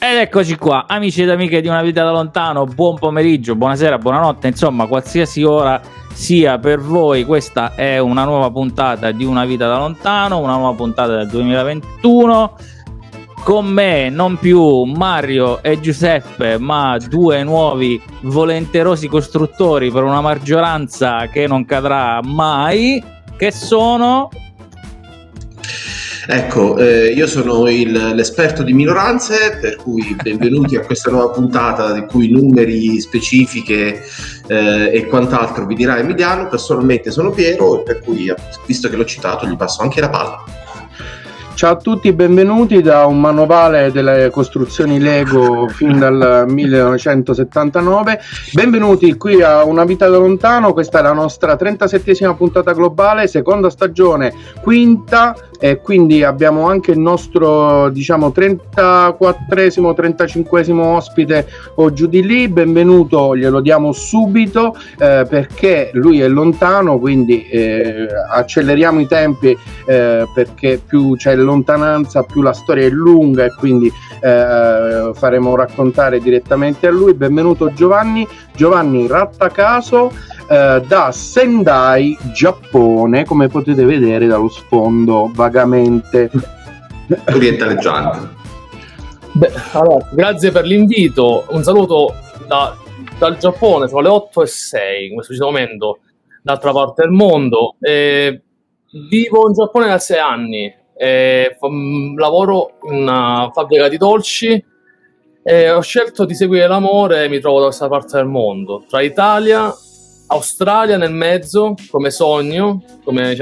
Ed eccoci qua, amici ed amiche di Una Vita da Lontano, buon pomeriggio, buonasera, buonanotte, insomma qualsiasi ora sia per voi. Questa è una nuova puntata di Una Vita da Lontano, una nuova puntata del 2021. Con me non più Mario e Giuseppe, ma due nuovi volenterosi costruttori per una maggioranza che non cadrà mai, che sono... Ecco, io sono l'esperto di minoranze, per cui benvenuti a questa nuova puntata di cui numeri, specifiche e quant'altro vi dirà Emiliano. Personalmente sono Piero, per cui, visto che l'ho citato, gli passo anche la palla. Ciao a tutti, benvenuti da un manovale delle costruzioni Lego fin dal 1979. Benvenuti qui a Una Vita da Lontano. Questa è la nostra 37esima puntata globale, seconda stagione, quinta, e quindi abbiamo anche il nostro 34esimo, 35esimo ospite o giù di lì. Benvenuto, glielo diamo subito perché lui è lontano, quindi acceleriamo i tempi perché più c'è lontananza più la storia è lunga, e quindi faremo raccontare direttamente a lui. Benvenuto Giovanni Rattacaso da Sendai, Giappone, come potete vedere dallo sfondo vagamente orientaleggiante. Allora, grazie per l'invito, un saluto dal Giappone. Sono le 8:06 in questo momento, d'altra parte del mondo. Vivo in Giappone da 6 anni, lavoro in una fabbrica di dolci e ho scelto di seguire l'amore. Mi trovo da questa parte del mondo, tra Italia, Australia nel mezzo, come sogno, come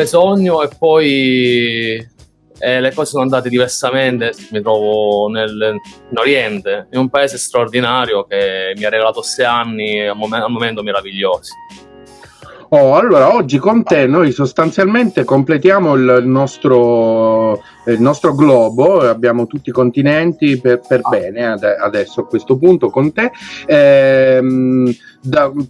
sogno, e poi le cose sono andate diversamente. Mi trovo in Oriente, in un paese straordinario che mi ha regalato 6 anni al momento meravigliosi. Allora, oggi con te noi sostanzialmente completiamo il nostro globo. Abbiamo tutti i continenti per bene adesso a questo punto con te.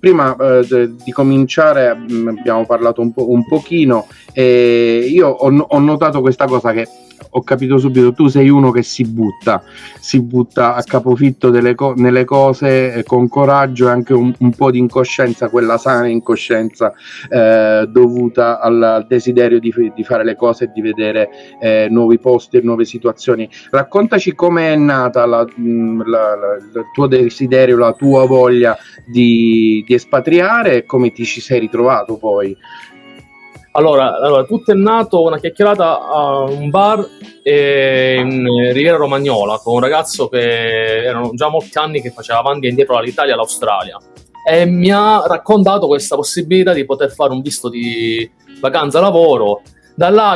Prima di cominciare abbiamo parlato un pochino, e io ho notato questa cosa che ho capito subito: tu sei uno che si butta a capofitto nelle cose con coraggio e anche un po' di incoscienza, quella sana incoscienza dovuta al desiderio di fare le cose e di vedere nuovi posti e nuove situazioni. Raccontaci come è nata il tuo desiderio, la tua voglia di espatriare, e come ti ci sei ritrovato poi. Allora, tutto è nato una chiacchierata a un bar in Riviera Romagnola con un ragazzo che erano già molti anni che faceva avanti e indietro dall'Italia all'Australia, e mi ha raccontato questa possibilità di poter fare un visto di vacanza lavoro. Da là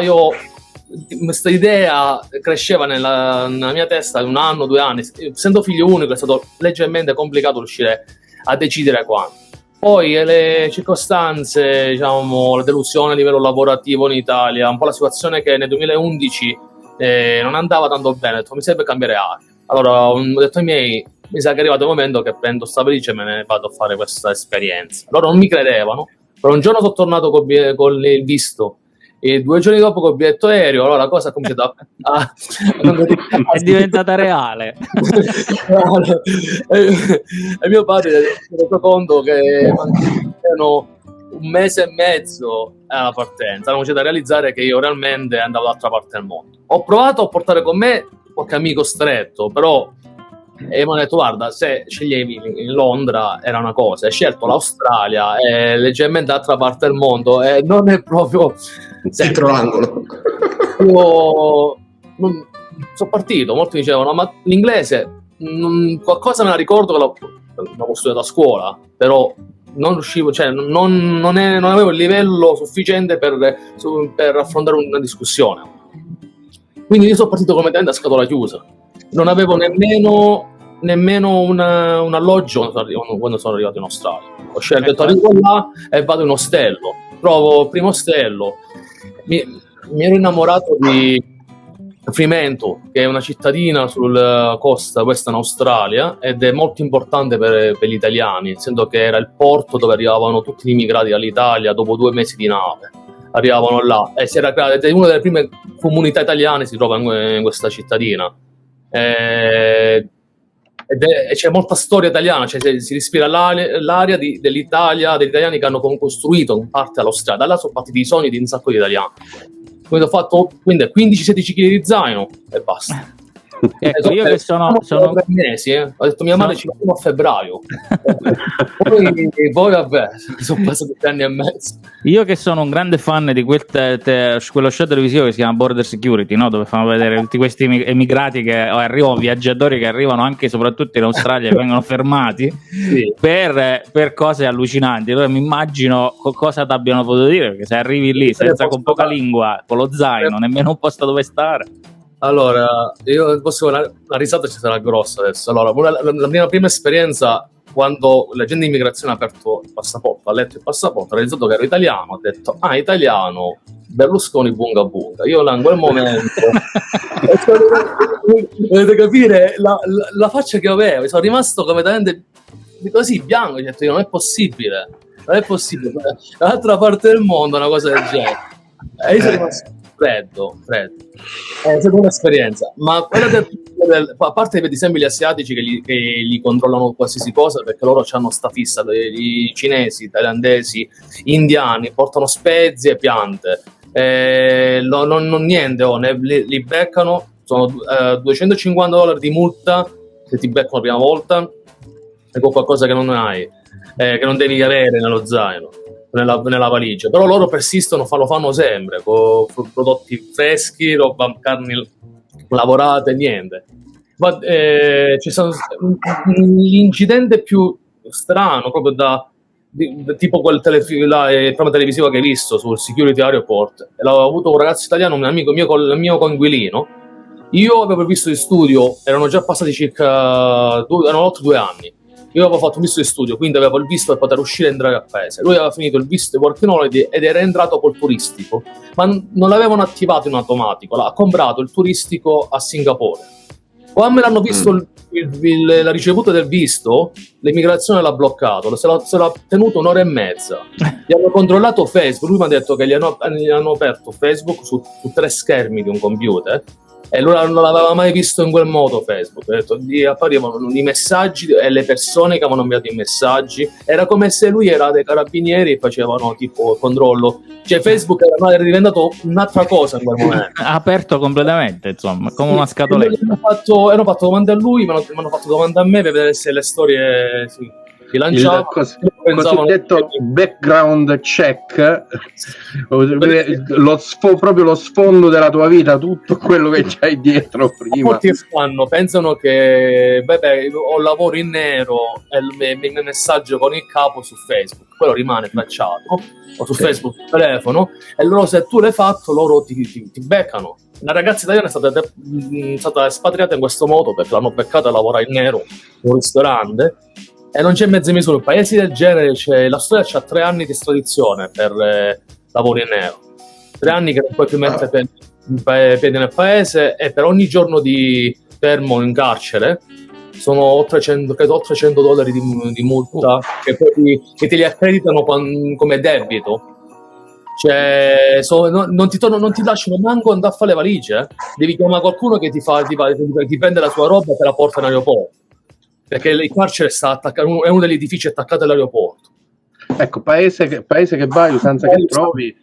questa idea cresceva nella mia testa 1 anno, 2 anni. Essendo figlio unico è stato leggermente complicato riuscire a decidere quando. Poi le circostanze, la delusione a livello lavorativo in Italia, un po' la situazione che nel 2011 non andava tanto bene. Ho detto, mi serve cambiare aria. Allora ho detto ai miei, mi sa che è arrivato il momento che prendo sta valigia e me ne vado a fare questa esperienza. Loro non mi credevano, però un giorno sono tornato con il visto, e 2 giorni dopo col biglietto aereo. Allora la cosa ha cominciato è diventata reale. E mio padre si è reso conto che erano 1 mese e mezzo alla partenza. Hanno cominciato a realizzare che io realmente andavo dall'altra parte del mondo. Ho provato a portare con me qualche amico stretto, però mi hanno detto, guarda, se sceglievi in Londra era una cosa, hai scelto l'Australia, è leggermente dall'altra parte del mondo, e non è proprio dietro l'angolo. Io sono partito, molti dicevano, ma l'inglese qualcosa me la ricordo che l'avevo studiato a scuola, però non riuscivo, non avevo il livello sufficiente per affrontare una discussione. Quindi io sono partito completamente a scatola chiusa, non avevo nemmeno un alloggio quando sono arrivato in Australia. Ho scelto, arrivo là e vado in ostello, trovo il primo ostello. Mi ero innamorato di Fremantle, che è una cittadina sulla costa western Australia, ed è molto importante per gli italiani, essendo che era il porto dove arrivavano tutti gli immigrati dall'Italia dopo 2 mesi di nave. Arrivavano là e si era creata, ed è una delle prime comunità italiane si trova in questa cittadina. C'è molta storia italiana, cioè si respira l'aria dell'Italia, degli italiani che hanno costruito in parte l'Australia. Da là sono partiti i sogni di un sacco di italiani. Quindi ho fatto 15-16 kg di zaino e basta. Ecco, io che sono 3 mesi, ho detto mia madre ci va a febbraio. poi vabbè, sono passati 3 anni e mezzo. Io che sono un grande fan di quello show televisivo che si chiama Border Security, no? Dove fanno vedere tutti questi emigrati che arrivano, viaggiatori che arrivano anche e soprattutto in Australia e vengono fermati sì, per cose allucinanti. Allora mi immagino cosa ti abbiano potuto dire, perché se arrivi lì senza, con poca lingua, con lo zaino, nemmeno un posto dove stare. Allora, io posso, la risata ci sarà grossa adesso. Allora, la mia prima esperienza, quando l'agente di immigrazione ha aperto il passaporto, ha letto il passaporto, ha realizzato che ero italiano, ha detto, italiano, Berlusconi bunga bunga. Io là in quel momento dovete capire la faccia che avevo, sono rimasto completamente così bianco, ho detto, non è possibile, dall'altra parte del mondo una cosa del genere. E io sono rimasto freddo. È stata un'esperienza, ma quella a parte ad esempio gli asiatici che li controllano qualsiasi cosa, perché loro hanno sta fissa, i cinesi, thailandesi, indiani portano spezie e piante, non niente, li beccano, sono $250 di multa se ti beccano la prima volta, ecco qualcosa che non hai, che non devi avere nello zaino, nella valigia. Però loro persistono, lo fanno sempre con prodotti freschi, carni lavorate, niente. Ma c'è stato l'incidente più strano proprio tipo quel programma televisivo che hai visto sul Security Airport. L'ho avuto un ragazzo italiano, un amico mio, il mio coinquilino. Io avevo visto di studio, erano già passati circa erano oltre 2 anni. Io avevo fatto un visto di studio, quindi avevo il visto per poter uscire e entrare al paese. Lui aveva finito il visto di working holiday ed era entrato col turistico, ma non l'avevano attivato in automatico, l'ha comprato il turistico a Singapore. Quando me l'hanno visto la ricevuta del visto, l'immigrazione l'ha bloccato, se l'ha tenuto 1 ora e mezza. Gli hanno controllato Facebook, lui mi ha detto che gli hanno aperto Facebook su 3 schermi di un computer, e lui non l'aveva mai visto in quel modo Facebook. Ha detto, gli apparivano i messaggi e le persone che avevano inviato i messaggi, era come se lui era dei carabinieri e facevano tipo controllo, cioè Facebook era diventato un'altra cosa in quel momento, aperto completamente, insomma, come una scatoletta. Hanno fatto domande a lui, mi hanno fatto domande a me per vedere se le storie si lanciavano. Cosiddetto background check, proprio lo sfondo della tua vita, tutto quello che c'hai dietro prima. Molti pensano che ho lavoro in nero e mi messaggio con il capo su Facebook, quello rimane tracciato, o su Facebook sul telefono, e loro, se tu l'hai fatto, loro ti beccano. Una ragazza italiana è stata espatriata in questo modo perché l'hanno beccata a lavorare in nero in un ristorante. E non c'è mezza misura. In paesi del genere la storia c'ha 3 anni di estradizione per lavori in nero. 3 anni che non puoi più mettere piedi nel paese, e per ogni giorno di fermo in carcere sono oltre $100 di multa che te li accreditano come debito. Cioè, non ti lasciano manco andare a fare le valigie. Devi chiamare qualcuno che ti prende la tua roba e te la porta in aeroporto, perché il carcere è uno degli edifici attaccati all'aeroporto. Ecco, paese che vai, usanza che trovi.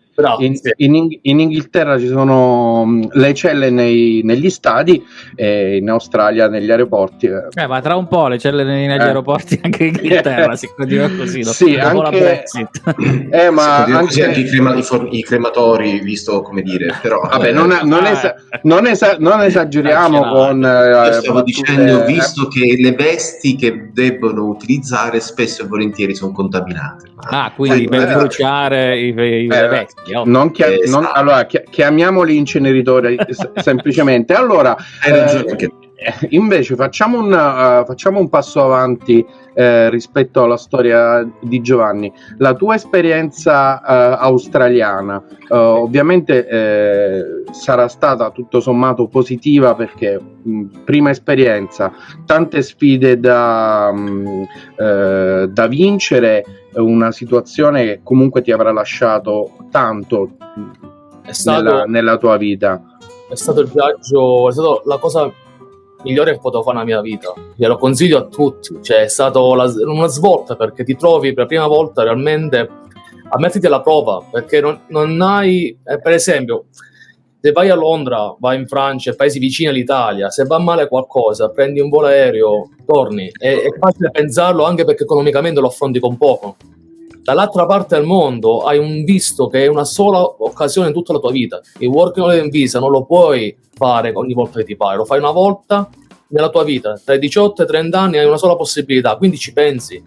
In Inghilterra ci sono le celle negli stadi, e in Australia negli aeroporti. Ma tra un po' le celle negli aeroporti anche in Inghilterra si continua così. Sì, dopo anche, la Brexit. Ma anche i crematori, visto come dire, però vabbè, non esageriamo stavo dicendo, visto che le vesti che debbono utilizzare spesso e volentieri sono contaminate. Quindi per bruciare le vesti. Allora chiamiamoli inceneritori semplicemente. Allora invece facciamo un passo avanti rispetto alla storia di Giovanni. La tua esperienza australiana ovviamente sarà stata tutto sommato positiva, perché prima esperienza, tante sfide da vincere, una situazione che comunque ti avrà lasciato tanto nella tua vita. È stato il viaggio, è stata la cosa migliore che potevo fare nella mia vita. Glielo consiglio a tutti, cioè è stata una svolta, perché ti trovi per la prima volta realmente a metterti alla prova, perché non hai, per esempio, se vai a Londra, vai in Francia, paesi vicini all'Italia, se va male qualcosa, prendi un volo aereo, torni, è facile pensarlo, anche perché economicamente lo affronti con poco. Dall'altra parte del mondo hai un visto che è una sola occasione in tutta la tua vita. Il Working Holiday Visa non lo puoi fare ogni volta che ti pare, lo fai una volta nella tua vita. Tra i 18 e i 30 anni hai una sola possibilità, quindi ci pensi.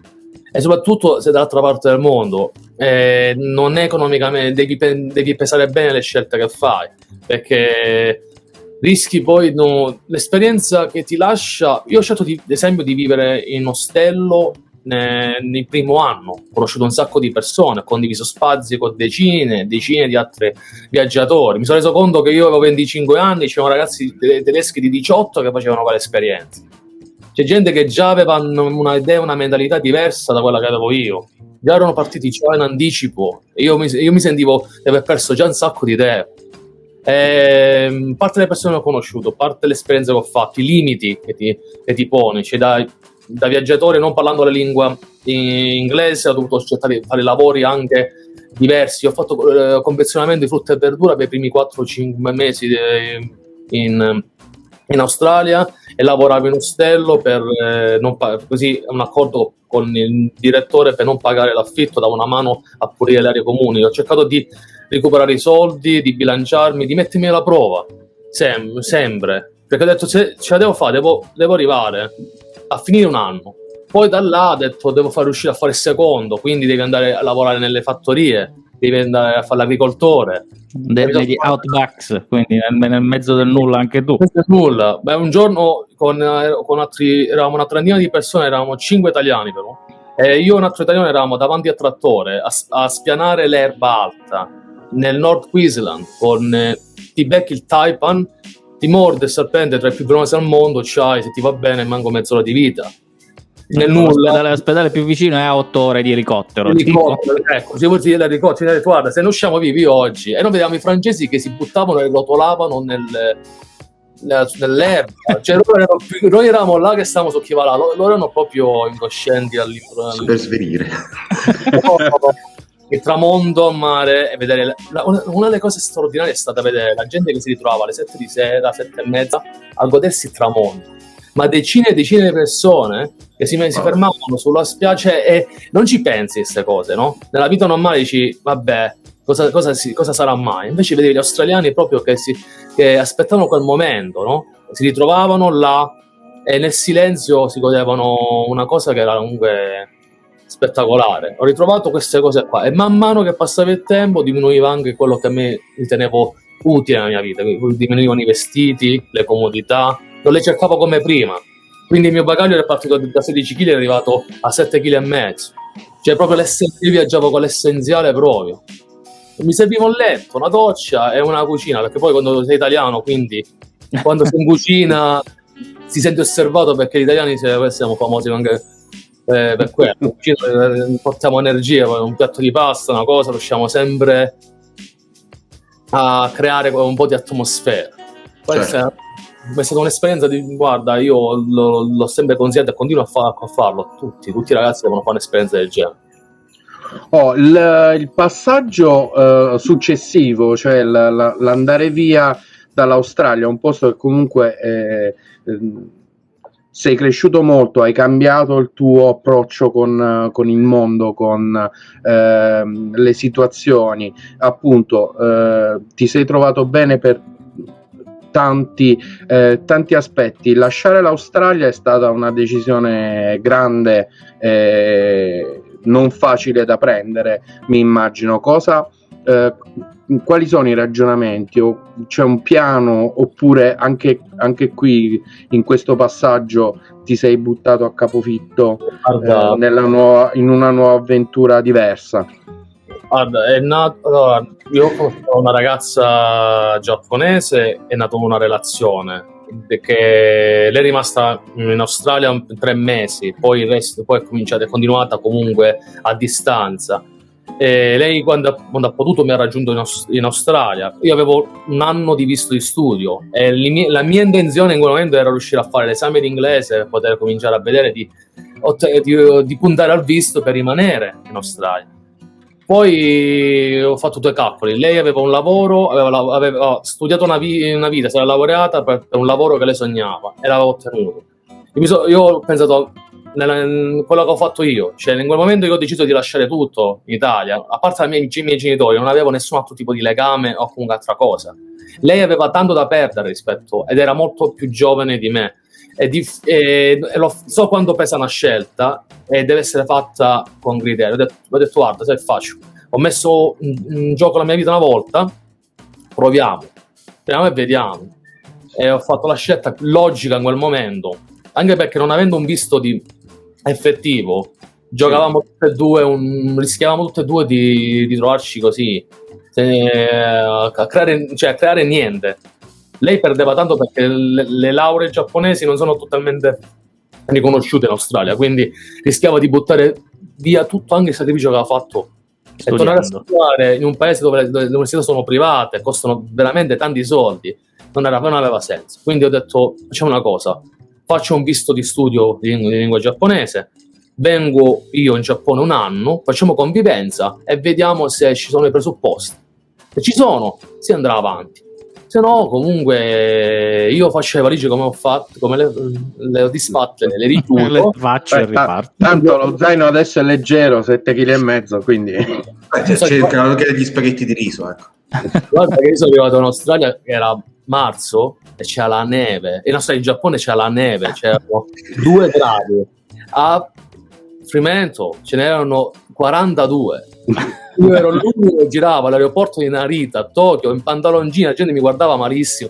E soprattutto se dall'altra parte del mondo non è economicamente, devi pesare bene le scelte che fai, perché rischi poi l'esperienza che ti lascia. Io ho scelto ad esempio di vivere in ostello nel primo anno, ho conosciuto un sacco di persone, ho condiviso spazi con decine di altri viaggiatori. Mi sono reso conto che io avevo 25 anni, c'erano ragazzi tedeschi di 18 che facevano quelle esperienze. C'è gente che già aveva una idea, una mentalità diversa da quella che avevo io, già erano partiti già in anticipo e io mi sentivo di aver perso già un sacco di idee. Parte delle persone che ho conosciuto, parte l'esperienza che ho fatto, i limiti che ti poni, cioè da viaggiatore non parlando la lingua inglese ho dovuto cercare di fare lavori anche diversi. Ho fatto confezionamento di frutta e verdura per i primi 4-5 mesi in Australia e lavoravo in ostello per così un accordo con il direttore per non pagare l'affitto, davo una mano a pulire le aree comuni. Ho cercato di recuperare i soldi, di bilanciarmi, di mettermi alla prova sempre, perché ho detto ce la devo fare, devo arrivare a finire un anno. Poi da là ho detto devo far riuscire a fare il secondo, quindi devi andare a lavorare nelle fattorie, devi andare a fare l'agricoltore, degli outbacks, quindi nel mezzo del nulla anche tu. Nulla. Beh, un giorno con altri, eravamo una trentina di persone, eravamo 5 italiani però, e io e un altro italiano eravamo davanti al trattore a spianare l'erba alta nel North Queensland ti becchi il taipan, ti morde il serpente tra i più velenosi al mondo, c'hai, se ti va bene, manco mezz'ora di vita. Nel nulla. L'ospedale più vicino è a 8 ore di elicottero. Ecco, se vuoi dire l'elicottero, guarda, se ne usciamo vivi oggi. E noi vediamo i francesi che si buttavano e rotolavano nell'erba. Cioè, noi eravamo là che stavamo socchivalando, loro erano proprio incoscienti per svenire. Il tramonto a mare e vedere una delle cose straordinarie è stata vedere la gente che si ritrovava alle 7 di sera, 7:30 a godersi il tramonto, ma decine e decine di persone che si fermavano sulla spiaggia e non ci pensi a queste cose, no? Nella vita normale dici vabbè, cosa sarà mai? Invece vedevi gli australiani proprio che aspettavano quel momento, no? Si ritrovavano là e nel silenzio si godevano una cosa che era comunque spettacolare. Ho ritrovato queste cose qua e man mano che passava il tempo diminuiva anche quello che a me ritenevo utile nella mia vita, diminuivano i vestiti, le comodità, non le cercavo come prima, quindi il mio bagaglio era partito da 16 kg e è arrivato a 7,5 kg, cioè proprio io viaggiavo con l'essenziale proprio. Mi serviva un letto, una doccia e una cucina, perché poi quando sei italiano, quindi quando sei in cucina si sente osservato, perché gli italiani siamo famosi anche per quello. Portiamo energia, un piatto di pasta, una cosa, riusciamo sempre a creare un po' di atmosfera. Poi è stata un'esperienza guarda, io l'ho sempre consigliato e continuo a farlo. Tutti i ragazzi devono fare un'esperienza del genere. Il passaggio successivo, cioè l'andare via dall'Australia, un posto che comunque sei cresciuto molto, hai cambiato il tuo approccio con il mondo, con le situazioni, appunto ti sei trovato bene per tanti aspetti. Lasciare l'Australia è stata una decisione grande, non facile da prendere, mi immagino. Quali sono i ragionamenti? O c'è un piano, oppure anche qui in questo passaggho ti sei buttato a capofitto in una nuova avventura diversa? Guarda, io ho una ragazza giapponese, è nata una relazione perché lei è rimasta in Australia 3 mesi, poi il resto poi è continuata comunque a distanza. E lei quando ha potuto mi ha raggiunto in Australia. Io avevo un anno di visto di studio e la mia intenzione in quel momento era riuscire a fare l'esame di inglese per poter cominciare a vedere di puntare al visto per rimanere in Australia. Poi ho fatto 2 calcoli. Lei aveva un lavoro, aveva studiato una vita, si era laureata per un lavoro che lei sognava e l'aveva ottenuto. Io ho pensato quello che ho fatto io, cioè in quel momento io ho deciso di lasciare tutto in Italia, a parte i miei genitori, non avevo nessun altro tipo di legame o comunque altra cosa. Lei aveva tanto da perdere rispetto, ed era molto più giovane di me, so quando pesa una scelta e deve essere fatta con criterio. Ho detto guarda, sai, faccio, ho messo in gioco la mia vita una volta, proviamo e vediamo, e ho fatto la scelta logica in quel momento, anche perché non avendo un visto di effettivo giocavamo tutte e due, rischiavamo tutte e due di trovarci così a creare niente. Lei perdeva tanto perché le lauree giapponesi non sono totalmente riconosciute in Australia, quindi rischiava di buttare via tutto, anche il sacrificio che aveva fatto e tornare a studiare in un paese dove le università sono private, costano veramente tanti soldi, non aveva senso. Quindi ho detto facciamo una cosa, faccio un visto di studio di lingua giapponese, vengo io in Giappone un anno, facciamo convivenza e vediamo se ci sono i presupposti. Se ci sono, si andrà avanti. Se no, comunque io faccio le valigie come ho fatto, come le ho disfatte, le richiudo. Le faccio e riparto. Tanto lo zaino adesso è leggero, 7,5 kg, quindi cercano anche gli spaghetti di riso, ecco. Guarda che io sono arrivato in Australia, era marzo e c'era la neve, in Giappone c'era la neve, c'erano 2 gradi, a Fremantle ce n'erano 42. Io ero l'unico che girava all'aeroporto di Narita a Tokyo in pantaloncini, la gente mi guardava malissimo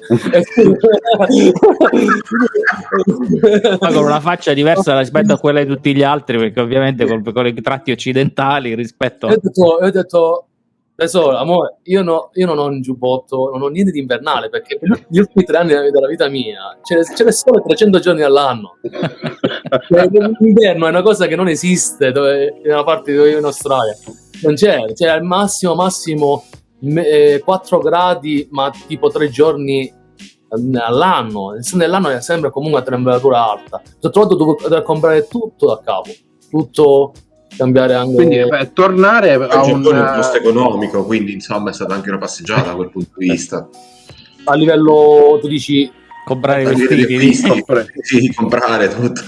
ma con una faccia diversa rispetto a quella di tutti gli altri, perché ovviamente con i tratti occidentali rispetto ho detto tesoro, amore, io non ho un giubbotto, non ho niente di invernale, perché per gli ultimi 3 anni della vita mia c'è il sole 300 giorni all'anno. L'inverno è una cosa che non esiste nella parte dove io in Australia non c'è al massimo 4 gradi, ma tipo 3 giorni all'anno. Nell'anno è sempre comunque a temperatura alta. Ho trovato dover comprare tutto da capo, tutto, cambiare anche. Quindi tornare a un costo economico, quindi insomma è stata anche una passeggiata da quel punto di vista. A livello, tu dici, comprare i vestiti, sì, comprare tutto.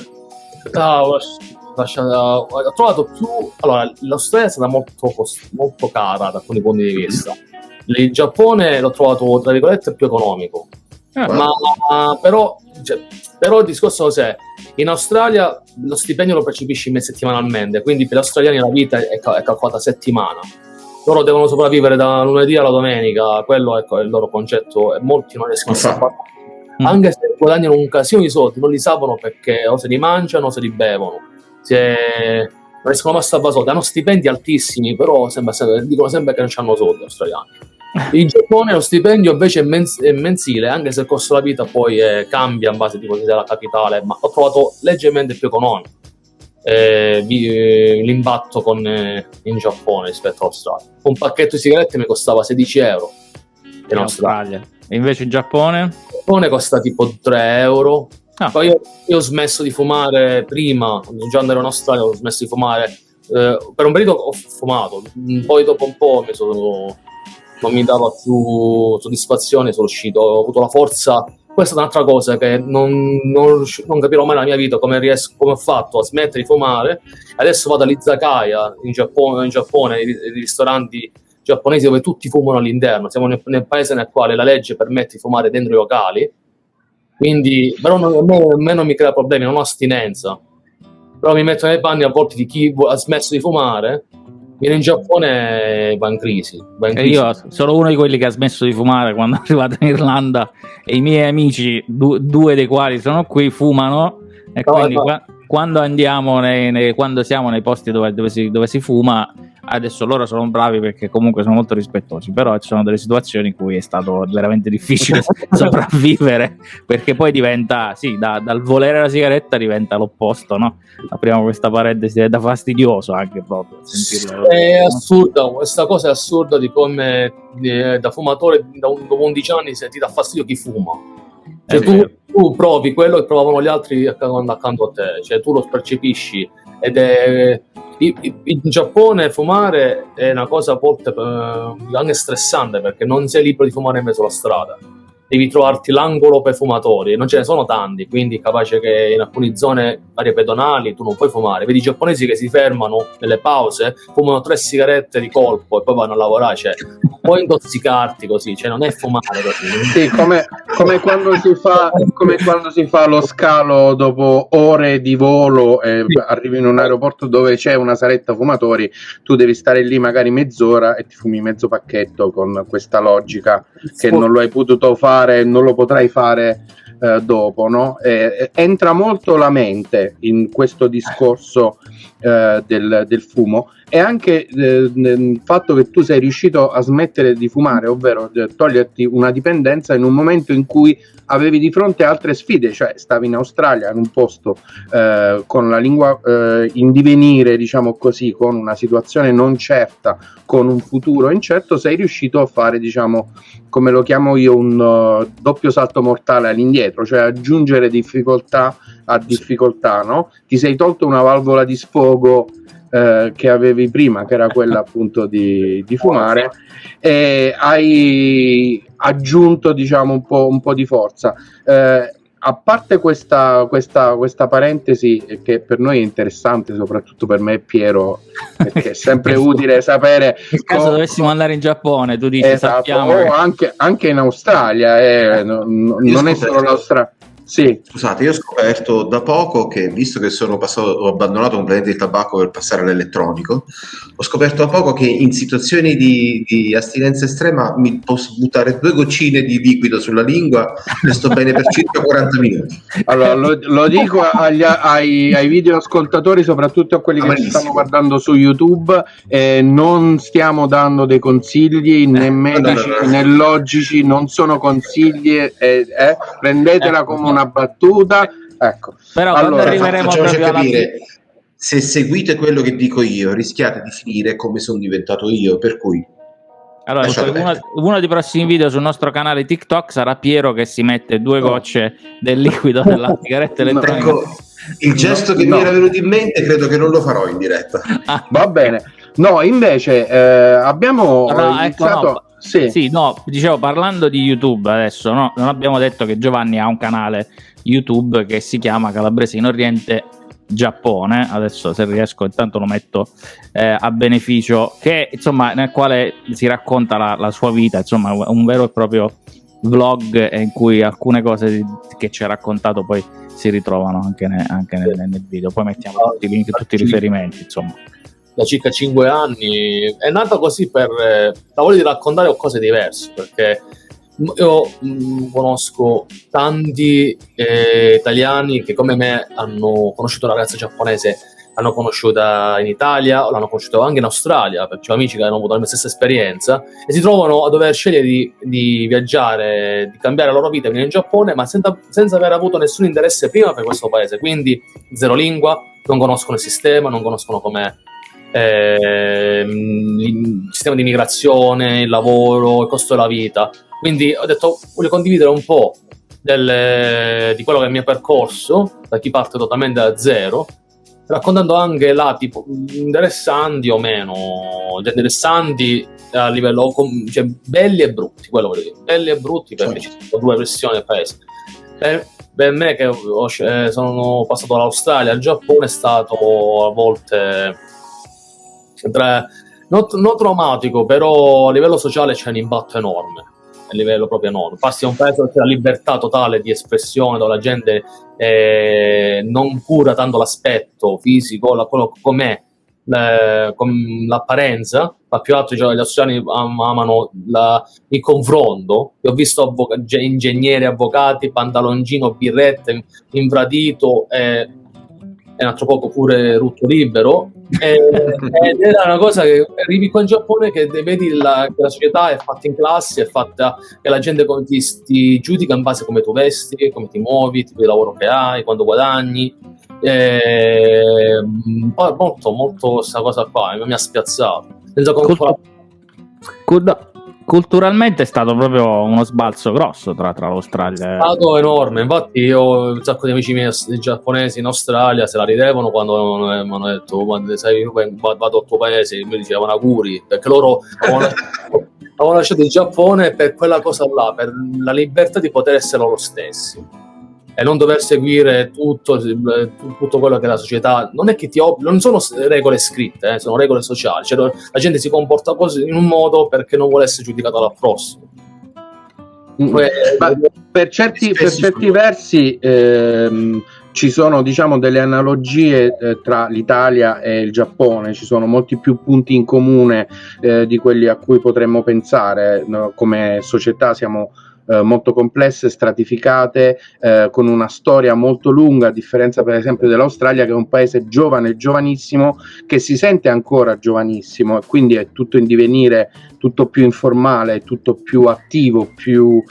Ho trovato più. Allora, l'Australia è stata molto cara da alcuni punti di vista. Il Giappone l'ho trovato tra virgolette più economico, ma però il discorso cos'è? In Australia lo stipendio lo percepisci settimanalmente, quindi per gli australiani la vita è calcolata a settimana. Loro devono sopravvivere da lunedì alla domenica, quello è il loro concetto, e molti non riescono a fare. Anche se guadagnano un casino di soldi, non li sapano, perché o se li mangiano o se li bevono. Non riescono mai a salvare soldi. Hanno stipendi altissimi, però dicono sempre che non hanno soldi gli australiani. In Giappone lo stipendio invece è mensile, anche se il costo della vita poi cambia in base tipo della capitale, ma ho trovato leggermente più economico l'impatto in Giappone rispetto all'Australia. Un pacchetto di sigarette mi costava 16 euro in Australia. E invece in Giappone? In Giappone costa tipo 3 euro. Poi io ho smesso di fumare prima, già andavo in Australia, ho smesso di fumare. Per un periodo ho fumato, poi dopo un po' non mi dava più soddisfazione, sono uscito, ho avuto la forza. Questa è un'altra cosa che non capirò mai nella mia vita, come ho fatto a smettere di fumare. Adesso vado all'izakaya in Giappone, i ristoranti giapponesi dove tutti fumano all'interno. Siamo nel paese nel quale la legge permette di fumare dentro i locali, quindi però a me non mi crea problemi, non ho astinenza. Però mi metto nei panni a volte di chi ha smesso di fumare, viene in Giappone, va in crisi. Io sono uno di quelli che ha smesso di fumare quando è arrivato in Irlanda, e i miei amici, 2 dei quali sono qui, fumano, e quindi quando andiamo quando siamo nei posti dove si fuma, Adesso loro sono bravi perché comunque sono molto rispettosi, però ci sono delle situazioni in cui è stato veramente difficile sopravvivere, perché poi diventa, sì, dal volere la sigaretta diventa l'opposto, no? Apriamo questa parentesi, diventa fastidioso anche proprio sentirlo. È assurda, questa cosa è assurda di come da fumatore dopo 11 anni ti dà fastidio chi fuma. Cioè, tu provi quello che provavano gli altri accanto a te, cioè tu lo percepisci, ed è in Giappone fumare è una cosa a volte anche stressante, perché non sei libero di fumare in mezzo alla strada, devi trovarti l'angolo per fumatori, non ce ne sono tanti, quindi capace che in alcune zone aree pedonali tu non puoi fumare. Vedi i giapponesi che si fermano nelle pause, fumano 3 sigarette di colpo e poi vanno a lavorare, cioè puoi intossicarti così, cioè non è fumare così. Sì, come quando si fa lo scalo dopo ore di volo e arrivi in un aeroporto dove c'è una saletta fumatori, tu devi stare lì magari mezz'ora e ti fumi mezzo pacchetto, con questa logica che non lo hai potuto fare, non lo potrai fare dopo, no? Entra molto la mente in questo discorso del fumo, e anche il fatto che tu sei riuscito a smettere di fumare, ovvero toglierti una dipendenza in un momento in cui avevi di fronte altre sfide, cioè stavi in Australia, in un posto con la lingua in divenire, diciamo così, con una situazione non certa, con un futuro incerto. Sei riuscito a fare, diciamo, come lo chiamo io, un doppio salto mortale all'indietro, cioè aggiungere difficoltà a difficoltà, no? Ti sei tolto una valvola di sfogo che avevi prima, che era quella appunto di fumare, e hai aggiunto, diciamo, un po' di forza. A parte questa parentesi, che per noi è interessante, soprattutto per me e Piero, perché è sempre utile sapere. In caso dovessimo andare in Giappone, tu dici, esatto, sappiamo o anche in Australia, non è solo l'Australia. Sì. Scusate, io ho scoperto da poco che, visto che ho abbandonato completamente il tabacco per passare all'elettronico, ho scoperto da poco che in situazioni di astinenza estrema mi posso buttare 2 goccine di liquido sulla lingua e sto bene per circa 40 minuti. Allora, lo dico ai video ascoltatori, soprattutto a quelli che ci stanno guardando su YouTube, non stiamo dando dei consigli né medici né logici, non sono consigli, prendetela come una battuta, ecco. Però quando arriveremo proprio alla fine, se seguite quello che dico io, rischiate di finire come sono diventato io, per cui allora, uno dei prossimi video sul nostro canale TikTok sarà Piero che si mette 2 gocce del liquido della sigaretta elettronica. Ecco, il gesto che mi era venuto in mente, credo che non lo farò in diretta. Va bene. No, invece abbiamo iniziato. Sì, no, dicevo, parlando di YouTube adesso, no, non abbiamo detto che Giovanni ha un canale YouTube che si chiama Calabrese in Oriente Giappone. Adesso, se riesco, intanto lo metto a beneficio, che insomma, nel quale si racconta la sua vita, insomma, un vero e proprio vlog in cui alcune cose che ci ha raccontato poi si ritrovano anche nel video. Poi mettiamo tutti i link, tutti i riferimenti, insomma. Da circa 5 anni è nata così per la voglia di raccontare cose diverse, perché io conosco tanti italiani che come me hanno conosciuto una ragazza giapponese, l'hanno conosciuta in Italia o l'hanno conosciuta anche in Australia, perché ho amici che hanno avuto la mia stessa esperienza e si trovano a dover scegliere di viaggiare, di cambiare la loro vita, venire in Giappone, ma senza aver avuto nessun interesse prima per questo paese, quindi zero lingua, non conoscono il sistema, non conoscono com'è il sistema di immigrazione, il lavoro, il costo della vita. Quindi ho detto, voglio condividere un po' di quello che è il mio percorso, da chi parte totalmente da zero, raccontando anche lati interessanti o meno interessanti a livello, cioè belli e brutti, quello voglio dire, belli e brutti, perché ci sono 2 versioni del paese. Per me, che sono passato dall'Australia al Giappone, è stato a volte non traumatico, però a livello sociale c'è un impatto enorme, a livello proprio enorme. Passi a un paese dove c'è la libertà totale di espressione, dove la gente non cura tanto l'aspetto fisico, quello com'è, l'apparenza, ma più altro, cioè, gli australiani amano il confronto. Io ho visto ingegneri, avvocati, pantaloncino, birrette, infradito, e un altro poco pure Rutto Libero, ed era una cosa che arrivi qua in Giappone che vedi che la società è fatta in classi, è fatta che la gente ti giudica in base a come tu vesti, come ti muovi, il tipo di lavoro che hai, quando guadagni. Molto questa cosa qua mi ha spiazzato. Culturalmente è stato proprio uno sbalzo grosso tra l'Australia è stato enorme. Infatti io ho un sacco di amici miei giapponesi in Australia se la ridevano quando mi hanno detto sai, io vado al tuo paese, mi dicevano auguri, perché loro avevano lasciato il Giappone per quella cosa là, per la libertà di poter essere loro stessi e non dover seguire tutto quello che la società non è che non sono regole scritte, sono regole sociali, cioè la gente si comporta così in un modo perché non vuole essere giudicata dal prossimo. Per certi versi ci sono, diciamo, delle analogie tra l'Italia e il Giappone, ci sono molti più punti in comune di quelli a cui potremmo pensare, no? Come società siamo molto complesse, stratificate, con una storia molto lunga, a differenza per esempio dell'Australia, che è un paese giovane, giovanissimo, che si sente ancora giovanissimo e quindi è tutto in divenire, tutto più informale, tutto più attivo, più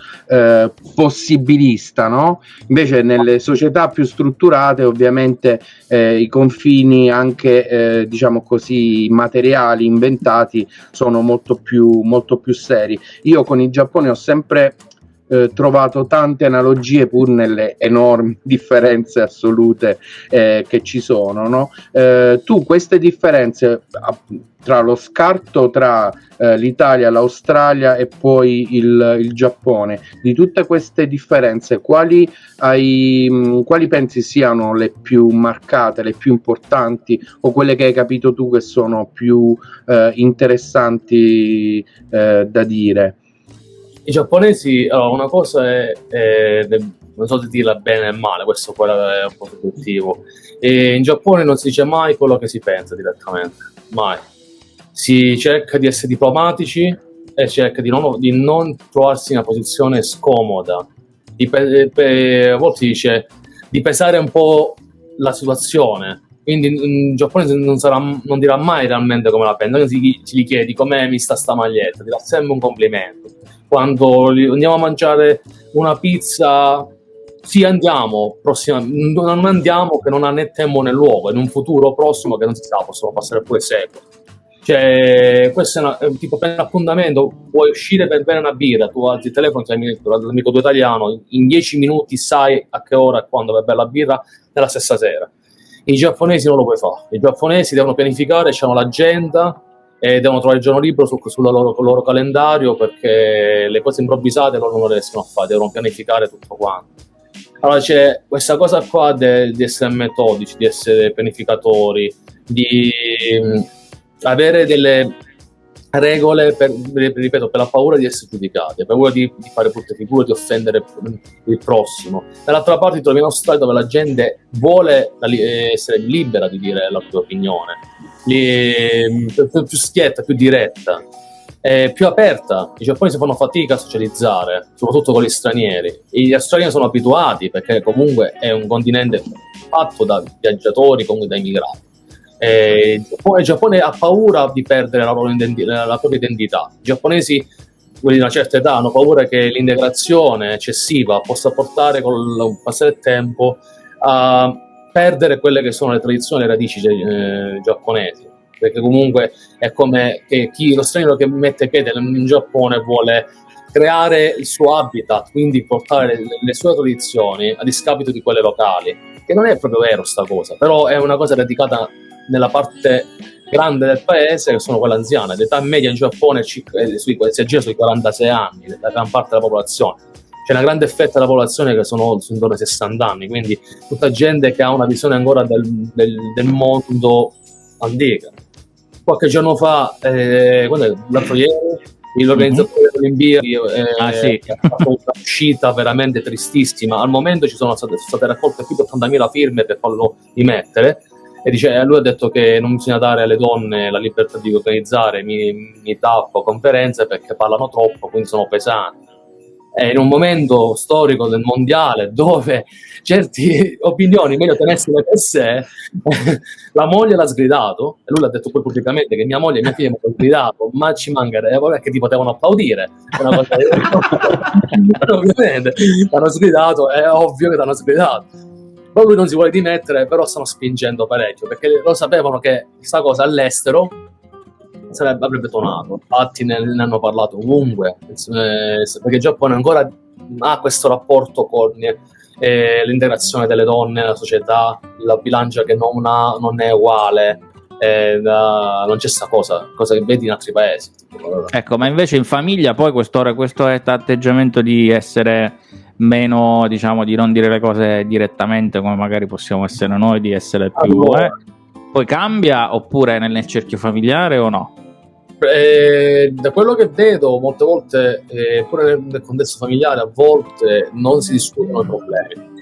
possibilista, no? Invece nelle società più strutturate ovviamente i confini anche diciamo così materiali inventati sono molto più seri. Io con il Giappone ho sempre trovato tante analogie pur nelle enormi differenze assolute che ci sono, no? Tu queste differenze tra lo scarto tra l'Italia, l'Australia e poi il Giappone, di tutte queste differenze quali pensi siano le più marcate, le più importanti, o quelle che hai capito tu che sono più interessanti da dire? I giapponesi, allora, una cosa è non so se dirla bene o male, questo poi è un po' soggettivo. In Giappone non si dice mai quello che si pensa direttamente, mai. Si cerca di essere diplomatici e cerca di non trovarsi in una posizione scomoda. A volte si dice di pesare un po' la situazione. Quindi in Giappone non dirà mai realmente come la pensa. Se gli chiedi come mi sta maglietta, dirà sempre un complimento. Quando andiamo a mangiare una pizza, sì, andiamo, non andiamo che non ha né tempo né luogo, in un futuro prossimo che non si sa, possono passare pure secoli. Cioè, questo è tipo per un appuntamento, puoi uscire per bere una birra, tu alzi il telefono, sei l'amico tuo italiano, in 10 minuti sai a che ora e quando vai a bere la birra, nella stessa sera. I giapponesi non lo puoi fare, i giapponesi devono pianificare, hanno l'agenda e devono trovare il giorno libero sul loro calendario, perché le cose improvvisate loro non riescono a fare, devono pianificare tutto quanto. Allora c'è questa cosa qua di essere metodici, di essere pianificatori, di avere delle regole ripeto, per la paura di essere giudicati, per paura di fare brutte figure, di offendere il prossimo. Dall'altra parte ti trovi in Australia dove la gente vuole essere libera di dire la propria opinione, più schietta, più diretta, più aperta. I giapponesi fanno fatica a socializzare, soprattutto con gli stranieri. Gli australiani sono abituati perché comunque è un continente fatto da viaggiatori, comunque da immigrati. Il Giappone ha paura di perdere la propria identità. I giapponesi, quelli di una certa età, hanno paura che l'integrazione eccessiva possa portare col passare del tempo a perdere quelle che sono le tradizioni e le radici giapponesi, perché comunque è come che lo straniero che mette piede in Giappone vuole creare il suo habitat, quindi portare le sue tradizioni a discapito di quelle locali, che non è proprio vero sta cosa, però è una cosa radicata nella parte grande del paese, che sono quelle anziane. L'età media in Giappone si aggira sui 46 anni, la gran parte della popolazione. C'è una grande fetta della popolazione che sono intorno ai 60 anni, quindi tutta gente che ha una visione ancora del mondo antica. Qualche giorno fa, l'altro ieri, l'organizzatore delle Olimpiadi ha fatto una uscita veramente tristissima. Al momento ci sono state raccolte più di 80.000 firme per farlo dimettere, e lui ha detto che non bisogna dare alle donne la libertà di organizzare meetup o conferenze perché parlano troppo, quindi sono pesanti. in un momento storico del mondiale dove certe opinioni meglio tenessero per sé, la moglie l'ha sgridato e lui l'ha detto poi pubblicamente che mia moglie e mia figlia mi hanno sgridato, ma ci mancherebbe che ti potevano applaudire. È una cosa ovviamente l'hanno sgridato, è ovvio che l'hanno sgridato. Poi lui non si vuole dimettere, però stanno spingendo parecchio perché lo sapevano che questa cosa all'estero avrebbe tonato. Infatti ne hanno parlato ovunque, perché il Giappone ancora ha questo rapporto con l'integrazione delle donne nella società, la bilancia che non è uguale, non c'è sta cosa che vedi in altri paesi. Ecco, ma invece in famiglia poi questo atteggiamento di essere meno, diciamo, di non dire le cose direttamente come magari possiamo essere noi, di essere più poi cambia, oppure nel cerchio familiare o no? Da quello che vedo molte volte, pure nel contesto familiare, a volte non si discutono i problemi.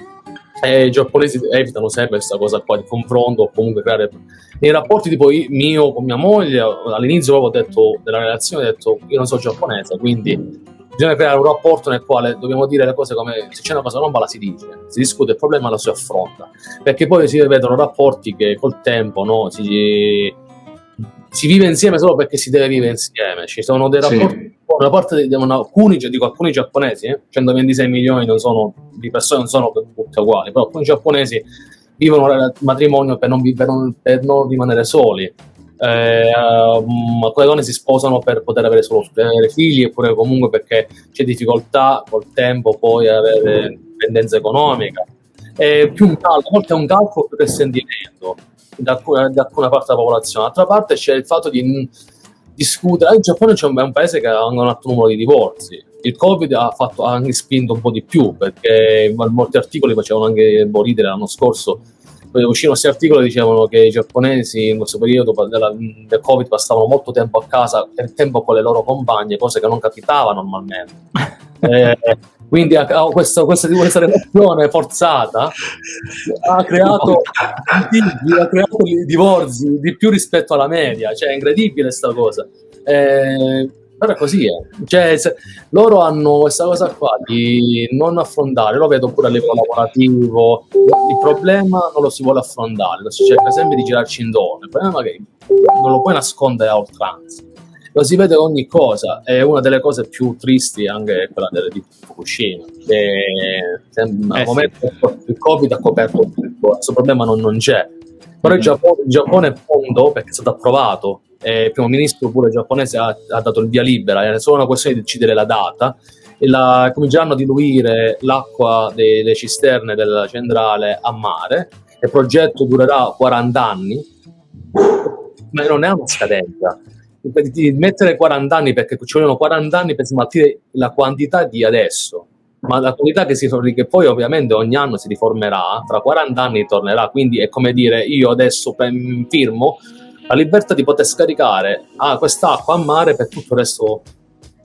I giapponesi evitano sempre questa cosa qua di confronto, o comunque creare nei rapporti tipo mio con mia moglie. All'inizio avevo detto della relazione, ho detto io non sono giapponese, quindi bisogna creare un rapporto nel quale dobbiamo dire le cose come se c'è una cosa non va la si dice, si discute il problema, la si affronta, perché poi si vedono rapporti che col tempo si vive insieme solo perché si deve vivere insieme. Ci sono dei rapporti, una parte alcuni giapponesi, 126 milioni di persone non sono tutte uguali, però alcuni giapponesi vivono il matrimonio per non rimanere soli. Alcune donne si sposano per poter avere figli, oppure comunque perché c'è difficoltà col tempo poi avere indipendenza economica. È più un calcolo, a volte è un calcolo più che sentimento da alcuna parte della popolazione. D'altra parte c'è il fatto di discutere. Il Giappone è un paese che ha un alto numero di divorzi. Il Covid ha anche spinto un po' di più, perché molti articoli facevano anche ridere l'anno scorso. Uscivano questi articoli, dicevano che i giapponesi in questo periodo del Covid passavano molto tempo a casa e tempo con le loro compagne, cose che non capitava normalmente. Quindi questa relazione forzata ha creato divorzi di più rispetto alla media, cioè è incredibile sta cosa. Però è così, cioè, loro hanno questa cosa qua di non affrontare, lo vedo pure a livello lavorativo, il problema non lo si vuole affrontare, si cerca sempre di girarci intorno, il problema è che non lo puoi nascondere a oltranza, lo si vede ogni cosa. È una delle cose più tristi anche quella di Fukushima, che al momento il Covid ha coperto tutto, questo problema non c'è, però il Giappone è pronto perché è stato approvato. Il primo ministro pure giapponese ha dato il via libera, è solo una questione di decidere la data e cominceranno a diluire l'acqua delle cisterne della centrale a mare. Il progetto durerà 40 anni, ma non è una scadenza. Di mettere 40 anni perché ci vogliono 40 anni per smaltire la quantità di adesso, ma la qualità che poi ovviamente ogni anno si riformerà, tra 40 anni tornerà. Quindi è come dire, io adesso firmo la libertà di poter scaricare quest'acqua a mare per tutto il resto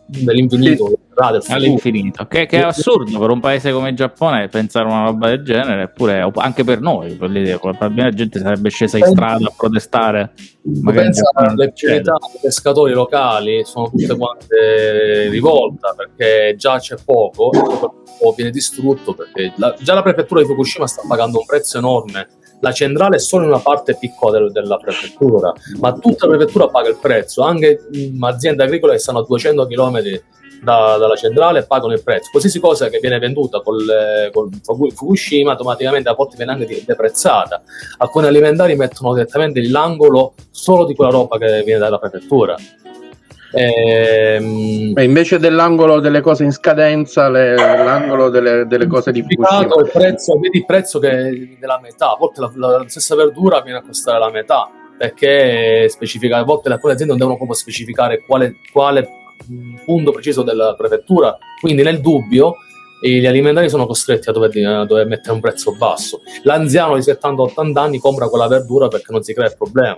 dell'infinito, all'infinito, che è assurdo per un paese come il Giappone pensare una roba del genere, eppure anche per noi probabilmente la gente sarebbe scesa in strada a protestare. Le comunità dei pescatori locali sono tutte quante rivolte perché già c'è poco viene distrutto, perché già la prefettura di Fukushima sta pagando un prezzo enorme. La centrale è solo in una parte piccola della prefettura, ma tutta la prefettura paga il prezzo, anche aziende agricole che stanno a 200 km dalla centrale pagano il prezzo. Qualsiasi cosa che viene venduta con Fukushima automaticamente a volte viene anche deprezzata. Alcuni alimentari mettono direttamente l'angolo solo di quella roba che viene dalla prefettura. Invece dell'angolo delle cose in scadenza, l'angolo delle cose di Fukushima, vedi il prezzo che è della metà. A volte la stessa verdura viene a costare la metà, perché a volte alcune aziende non devono proprio specificare quale punto preciso della prefettura, quindi nel dubbio gli alimentari sono costretti a dover mettere un prezzo basso. L'anziano di 70-80 anni compra quella verdura perché non si crea il problema,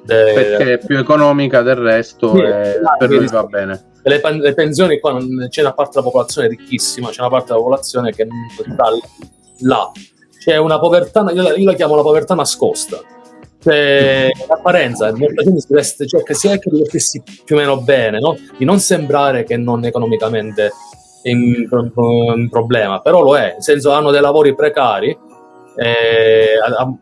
perché è più economica del resto, per lui va bene. Le pensioni qua c'è una parte della popolazione ricchissima, c'è una parte della popolazione che non sta là. C'è una povertà, io la chiamo la povertà nascosta. L'apparenza, molta gente cerca sia che di vestirsi più o meno bene, no? Di non sembrare che non economicamente in problema, però lo è, nel senso hanno dei lavori precari.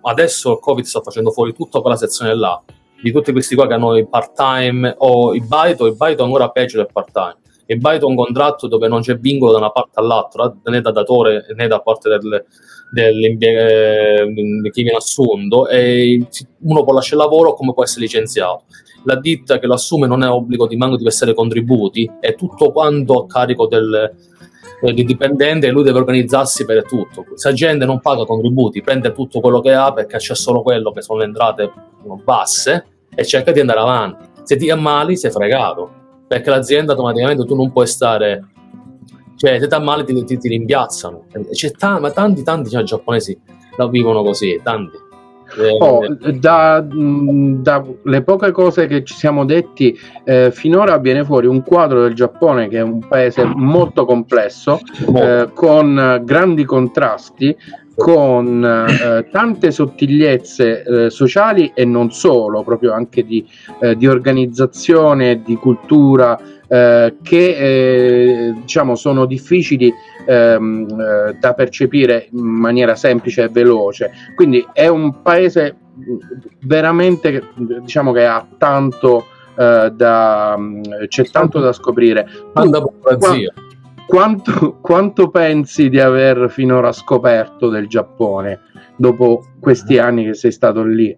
Adesso il Covid sta facendo fuori tutta quella sezione là di tutti questi qua che hanno il part-time o il baito ancora peggio del part-time. Il baito è un contratto dove non c'è vincolo da una parte all'altra, né da datore né da parte di chi viene assunto, e uno può lasciare il lavoro come può essere licenziato. La ditta che lo assume non è obbligo di manco di versare contributi, è tutto quanto a carico del dipendente, e lui deve organizzarsi per tutto. Se la gente non paga contributi, prende tutto quello che ha perché c'è solo quello che sono le entrate basse e cerca di andare avanti. Se ti ammali sei fregato, perché l'azienda automaticamente tu non puoi stare, cioè se ti ammali ti rimpiazzano. Ma tanti giapponesi la vivono così, tanti. Le poche cose che ci siamo detti finora viene fuori un quadro del Giappone che è un paese molto complesso, con grandi contrasti, con tante sottigliezze sociali e non solo, proprio anche di organizzazione, di cultura, che diciamo sono difficili da percepire in maniera semplice e veloce. Quindi è un paese veramente, diciamo, che ha tanto c'è tanto da scoprire. Quanto pensi di aver finora scoperto del Giappone dopo questi anni che sei stato lì?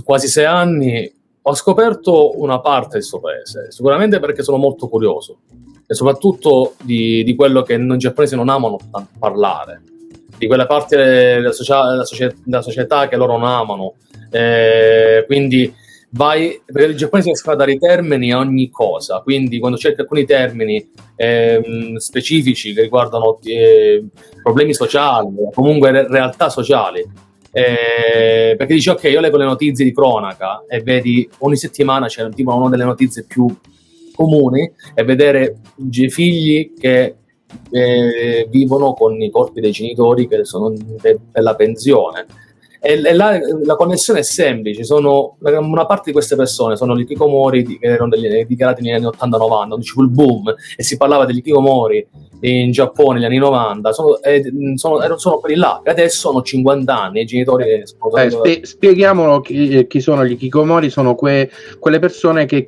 Quasi 6 anni. Ho scoperto una parte del suo paese, sicuramente perché sono molto curioso, e soprattutto di quello che i giapponesi non amano tanto parlare, di quella parte della società che loro non amano. Quindi perché i giapponesi riescono a dare i termini a ogni cosa, quindi quando cerchi alcuni termini specifici che riguardano problemi sociali, comunque realtà sociali, perché dici ok, io leggo le notizie di cronaca e vedi ogni settimana c'è tipo una delle notizie più comuni, e vedere i figli che vivono con i corpi dei genitori che sono per la pensione, e là la connessione è semplice. Una parte di queste persone sono gli hikikomori che erano dichiarati negli anni 80-90, quando ci fu il boom e si parlava degli hikikomori in Giappone negli anni 90, sono quelli là che adesso hanno 50 anni e i genitori spieghiamolo chi sono gli hikikomori. Sono quelle persone che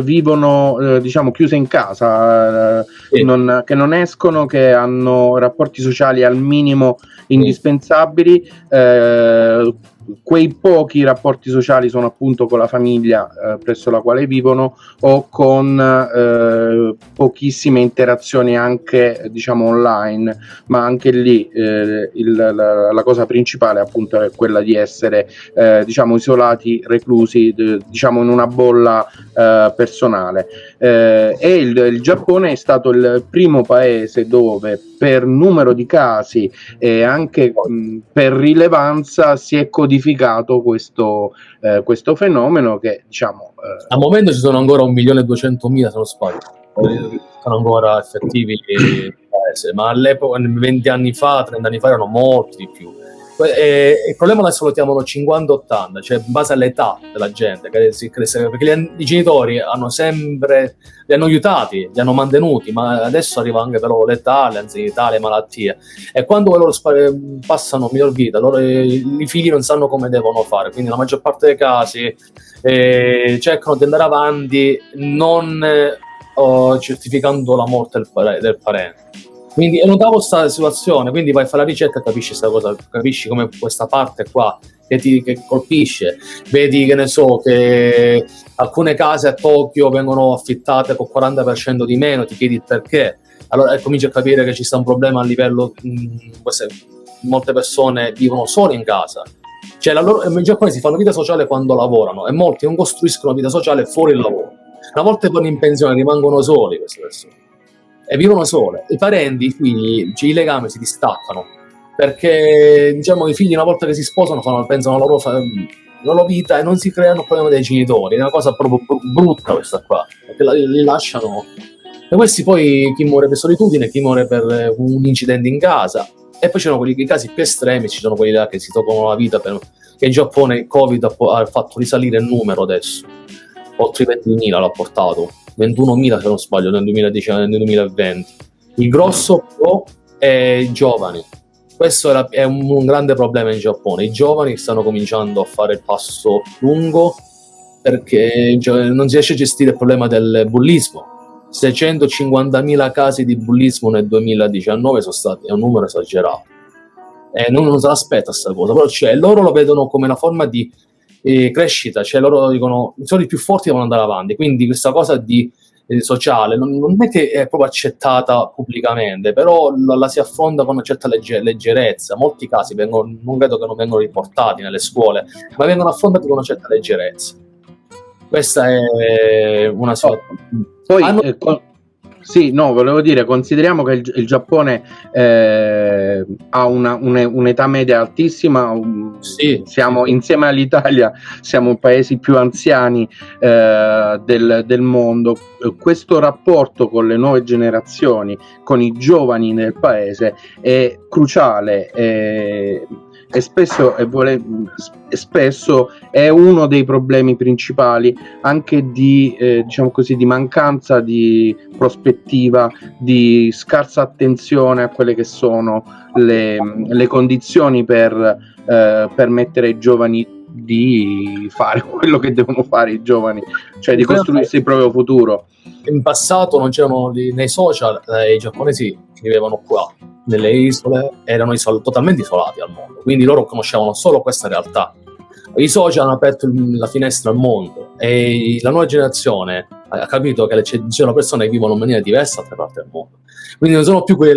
vivono diciamo chiuse in casa, sì. Che non escono, che hanno rapporti sociali al minimo indispensabili. Quei pochi rapporti sociali sono appunto con la famiglia presso la quale vivono, o con pochissime interazioni anche diciamo online, ma anche lì la cosa principale appunto è quella di essere diciamo isolati, reclusi diciamo in una bolla personale. E il Giappone è stato il primo paese dove per numero di casi e anche per rilevanza si è codificato questo fenomeno, che diciamo al momento ci sono ancora 1.200.000 se non sbaglio, sono ancora effettivi in paese, ma all'epoca 20 anni fa, 30 anni fa erano molti di più. Il problema adesso lo chiamano 50-80, cioè in base all'età della gente, perché i genitori li hanno aiutati, li hanno mantenuti, ma adesso arriva anche però l'età, le anzianità, le malattie, e quando loro passano miglior vita, i figli non sanno come devono fare, quindi la maggior parte dei casi cercano di andare avanti non certificando la morte del parente. Quindi notavo questa situazione, quindi vai a fare la ricerca e capisci questa cosa, capisci come questa parte qua che colpisce. Vedi, che ne so, che alcune case a Tokyo vengono affittate con 40% di meno, ti chiedi il perché, allora cominci a capire che ci sta un problema a livello molte persone vivono solo in casa, cioè i giapponesi fanno vita sociale quando lavorano e molti non costruiscono vita sociale fuori il lavoro. Una volta che vanno in pensione rimangono soli queste persone e vivono sole. I parenti, i figli, i legami si distaccano, perché diciamo i figli una volta che si sposano pensano alla loro vita e non si creano il problema dei genitori. È una cosa proprio brutta questa qua, perché li lasciano, e questi poi chi muore per solitudine, chi muore per un incidente in casa, e poi c'erano i casi più estremi, ci sono quelli là che si toccano la vita che in Giappone il Covid ha fatto risalire il numero adesso. oltre i 20.000 l'ha portato, 21.000 se non sbaglio nel 2020. Il grosso però è i giovani. Questo è un grande problema in Giappone. I giovani stanno cominciando a fare il passo lungo perché non si riesce a gestire il problema del bullismo. 650.000 casi di bullismo nel 2019 sono stati, è un numero esagerato. Non se l'aspetta questa cosa, però loro lo vedono come una forma di crescita, cioè loro dicono sono i più forti, devono andare avanti, quindi questa cosa di sociale non è che è proprio accettata pubblicamente, però la si affronta con una certa leggerezza. Molti casi non credo che non vengono riportati nelle scuole, ma vengono affrontati con una certa leggerezza. Questa è una poi sì, no, volevo dire, consideriamo che il Giappone ha un'età media altissima, sì, siamo insieme all'Italia, siamo i paesi più anziani del mondo. Questo rapporto con le nuove generazioni, con i giovani nel paese è cruciale e spesso è uno dei problemi principali anche di diciamo così, di mancanza di prospettiva, di scarsa attenzione a quelle che sono le condizioni per permettere ai giovani di fare quello che devono fare i giovani, cioè di costruirsi il proprio futuro. In passato non c'erano nei social, i giapponesi che vivevano qua nelle isole erano totalmente isolati al mondo, quindi loro conoscevano solo questa realtà. I social hanno aperto la finestra al mondo e la nuova generazione ha capito che ci sono persone che vivono in maniera diversa da altre parti del mondo, quindi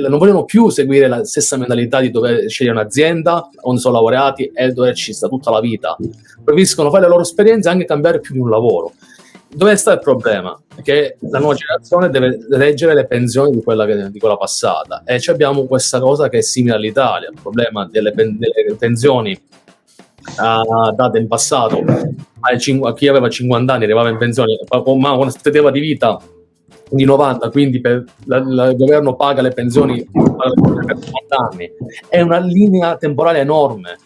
non vogliono più seguire la stessa mentalità di dover scegliere un'azienda onde sono laureati e doverci stare tutta la vita. Preferiscono fare le loro esperienze e anche cambiare più di un lavoro. Dove sta il problema? Che la nuova generazione deve reggere le pensioni di quella passata, e abbiamo questa cosa che è simile all'Italia, il problema delle pensioni date in passato a chi aveva 50 anni arrivava in pensione con un'aspettativa di vita di 90, quindi il governo paga le pensioni per 90 anni, è una linea temporale enorme.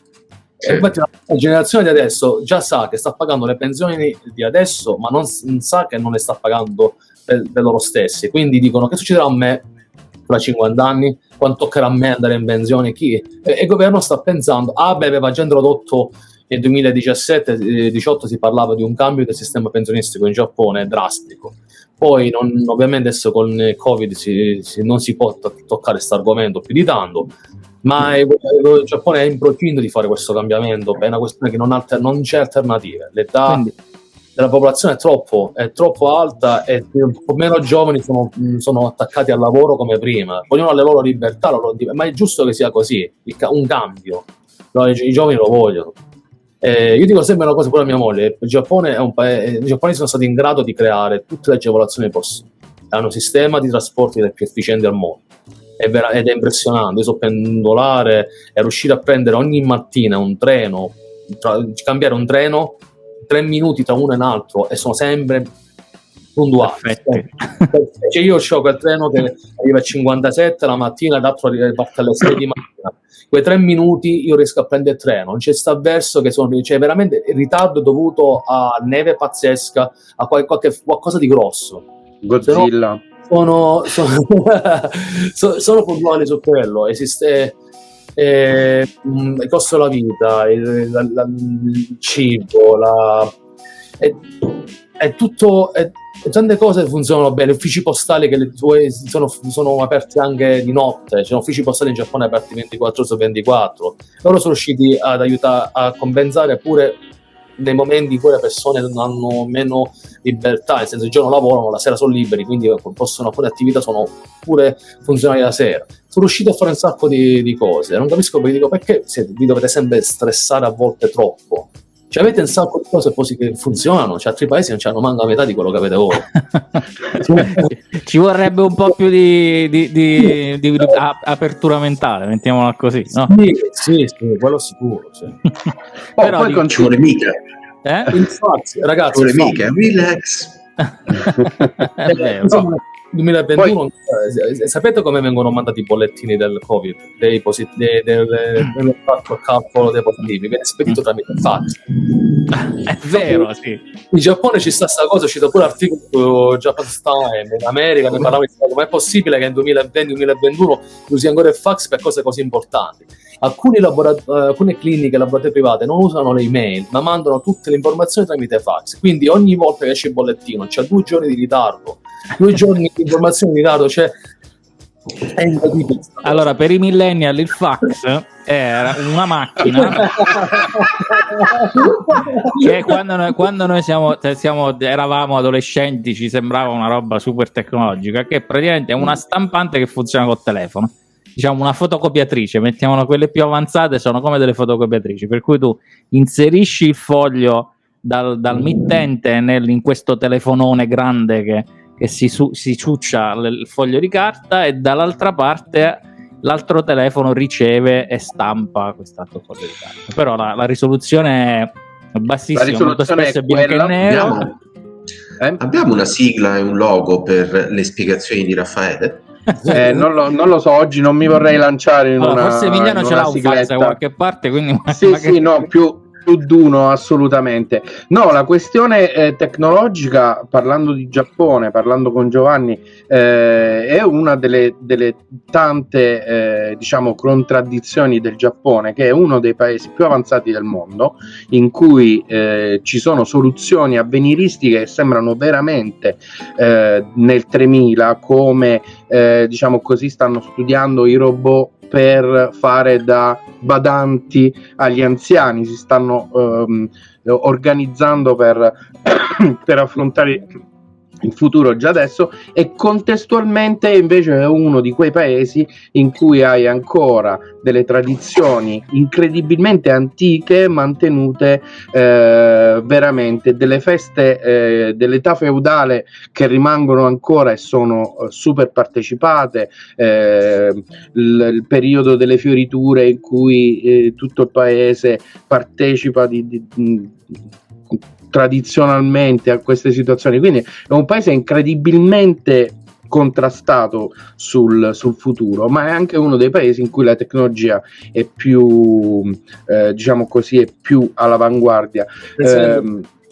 Infatti la generazione di adesso già sa che sta pagando le pensioni di adesso, ma non sa che non le sta pagando per loro stessi, quindi dicono: che succederà a me fra 50 anni, quando toccherà a me andare in pensione, chi? E il governo sta pensando, aveva già introdotto nel 2017-18 si parlava di un cambio del sistema pensionistico in Giappone drastico. Poi ovviamente adesso con il Covid non si può toccare questo argomento più di tanto, ma il Giappone è in procinto di fare questo cambiamento, è una questione che non c'è alternativa. L'età della popolazione è troppo alta e meno giovani sono attaccati al lavoro come prima, vogliono le loro libertà, ma è giusto che sia così, un cambio, i giovani lo vogliono. Io dico sempre una cosa pure a mia moglie: il Giappone è un paese, i giapponesi sono stati in grado di creare tutte le agevolazioni possibili, hanno un sistema di trasporti del più efficiente al mondo, ed è impressionante. Io so pendolare e riuscire a prendere ogni mattina un treno, cambiare un treno 3 minuti tra uno e un altro, e sono sempre puntuali. Cioè io ho quel treno che arriva a 57 la mattina, l'altro parte alle 6 di mattina, quei 3 minuti io riesco a prendere il treno, non c'è sta verso che c'è veramente il ritardo dovuto a neve pazzesca, a qualcosa di grosso. Godzilla. Sono puntuali su quello. Esiste il costo della vita, il cibo, è tutto, tante cose funzionano bene. Uffici postali che sono aperti anche di notte, c'è uffici postali in Giappone aperti 24 ore su 24. Loro sono riusciti ad aiutare a compensare pure nei momenti in cui le persone hanno meno libertà, nel senso il giorno lavorano, la sera sono liberi, quindi alcune attività sono pure funzionali la sera. Sono riusciti a fare un sacco di cose. Non capisco perché vi dovete sempre stressare a volte troppo. Cioè avete un sacco di cose che funzionano, cioè altri paesi non c'hanno manco la metà di quello che avete voi. Ci vorrebbe un po' più di apertura mentale, mettiamola così, no? Sì, quello sicuro, sì. Però poi ci vuole mica. Infatti, ragazzi, ci vuole mica, relax. 2021, sapete come vengono mandati i bollettini del Covid, del calcolo dei positivi? Viene spedito tramite fax. È vero, sì. In Giappone ci sta sta cosa, è uscito pure l'articolo su Japan Time, in America ne parlava, come è possibile che nel 2020-2021 usi ancora il fax per cose così importanti. Alcune cliniche e laboratori private non usano le email, ma mandano tutte le informazioni tramite fax, quindi ogni volta che esce il bollettino c'è 2 giorni di ritardo, 2 giorni di informazione in ritardo, cioè è incredibile. Allora, per i millennial il fax era una macchina che quando noi eravamo adolescenti ci sembrava una roba super tecnologica, che praticamente è una stampante che funziona col telefono, diciamo una fotocopiatrice, mettiamolo, quelle più avanzate sono come delle fotocopiatrici, per cui tu inserisci il foglio dal mittente in questo telefonone grande che si ciuccia il foglio di carta, e dall'altra parte l'altro telefono riceve e stampa quest'altro foglio di carta. Però la risoluzione è bassissima, molto spesso è bianco e nero. Abbiamo una sigla e un logo per le spiegazioni di Raffaele? Non lo so, oggi non mi vorrei lanciare in una forse Emiliano ce l'ha un fax da qualche parte, quindi sì, no, più d'uno, assolutamente. No, la questione tecnologica, parlando di Giappone, parlando con Giovanni, è una delle tante diciamo contraddizioni del Giappone, che è uno dei paesi più avanzati del mondo, in cui ci sono soluzioni avveniristiche che sembrano veramente nel 3000, come diciamo così stanno studiando i robot per fare da badanti agli anziani, si stanno organizzando per affrontare il futuro già adesso, e contestualmente invece è uno di quei paesi in cui hai ancora delle tradizioni incredibilmente antiche mantenute, veramente delle feste dell'età feudale che rimangono ancora e sono super partecipate, il periodo delle fioriture in cui tutto il paese partecipa tradizionalmente a queste situazioni, quindi è un paese incredibilmente contrastato sul futuro, ma è anche uno dei paesi in cui la tecnologia è più diciamo così, è più all'avanguardia.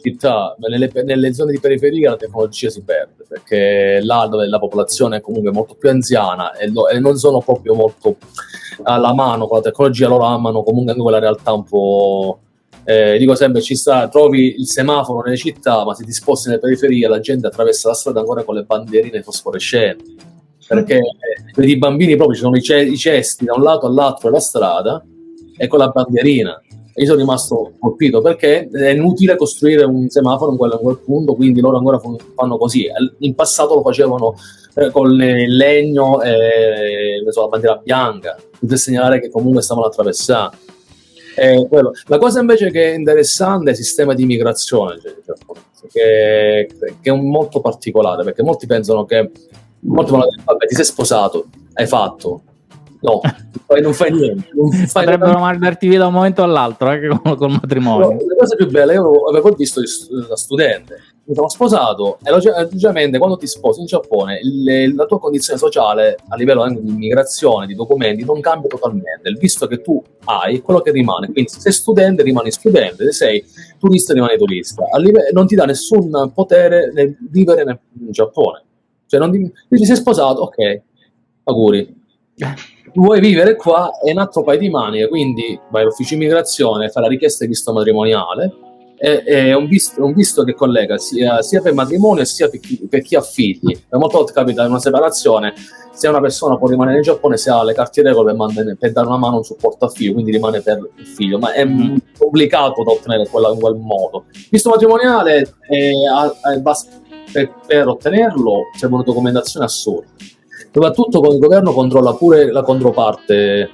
Città, nelle zone di periferia la tecnologia si perde, perché là dove la popolazione è comunque molto più anziana e non sono proprio molto alla mano con la tecnologia, loro amano comunque anche quella realtà un po'. Dico sempre, trovi il semaforo nelle città, ma se ti sposti nelle periferie la gente attraversa la strada ancora con le bandierine fosforescenti, perché vedi i bambini proprio, ci sono i cesti da un lato all'altro della strada e con la bandierina, e io sono rimasto colpito, perché è inutile costruire un semaforo in quel punto, quindi loro ancora fanno così. In passato lo facevano con il legno e la bandiera bianca per segnalare che comunque stavano attraversando. La cosa invece che è interessante è il sistema di immigrazione che è molto particolare, perché molti pensano che vabbè, ti sei sposato, hai fatto, no, non fai niente, potrebbero mandarti via da un momento all'altro, anche col matrimonio. La cosa più bella, io avevo visto da studente, mi sono sposato, e logicamente quando ti sposi in Giappone la tua condizione sociale a livello anche di immigrazione, di documenti, non cambia totalmente. Il visto che tu hai è quello che rimane, quindi se sei studente rimani studente, se sei turista rimani turista, non ti dà nessun potere nel vivere in Giappone, cioè ti sei sposato, ok, auguri, vuoi vivere qua, è un altro paio di maniche, quindi vai all'ufficio immigrazione, fai la richiesta di visto matrimoniale. È un visto che collega sia per matrimonio sia per chi ha figli. Molte volte capita in una separazione, se una persona può rimanere in Giappone se ha le carte regole per dare una mano, un supporto al figlio, quindi rimane per il figlio, ma è complicato da ottenere in quel modo. Visto matrimoniale, per ottenerlo serve una documentazione assurda, soprattutto quando il governo controlla pure la controparte,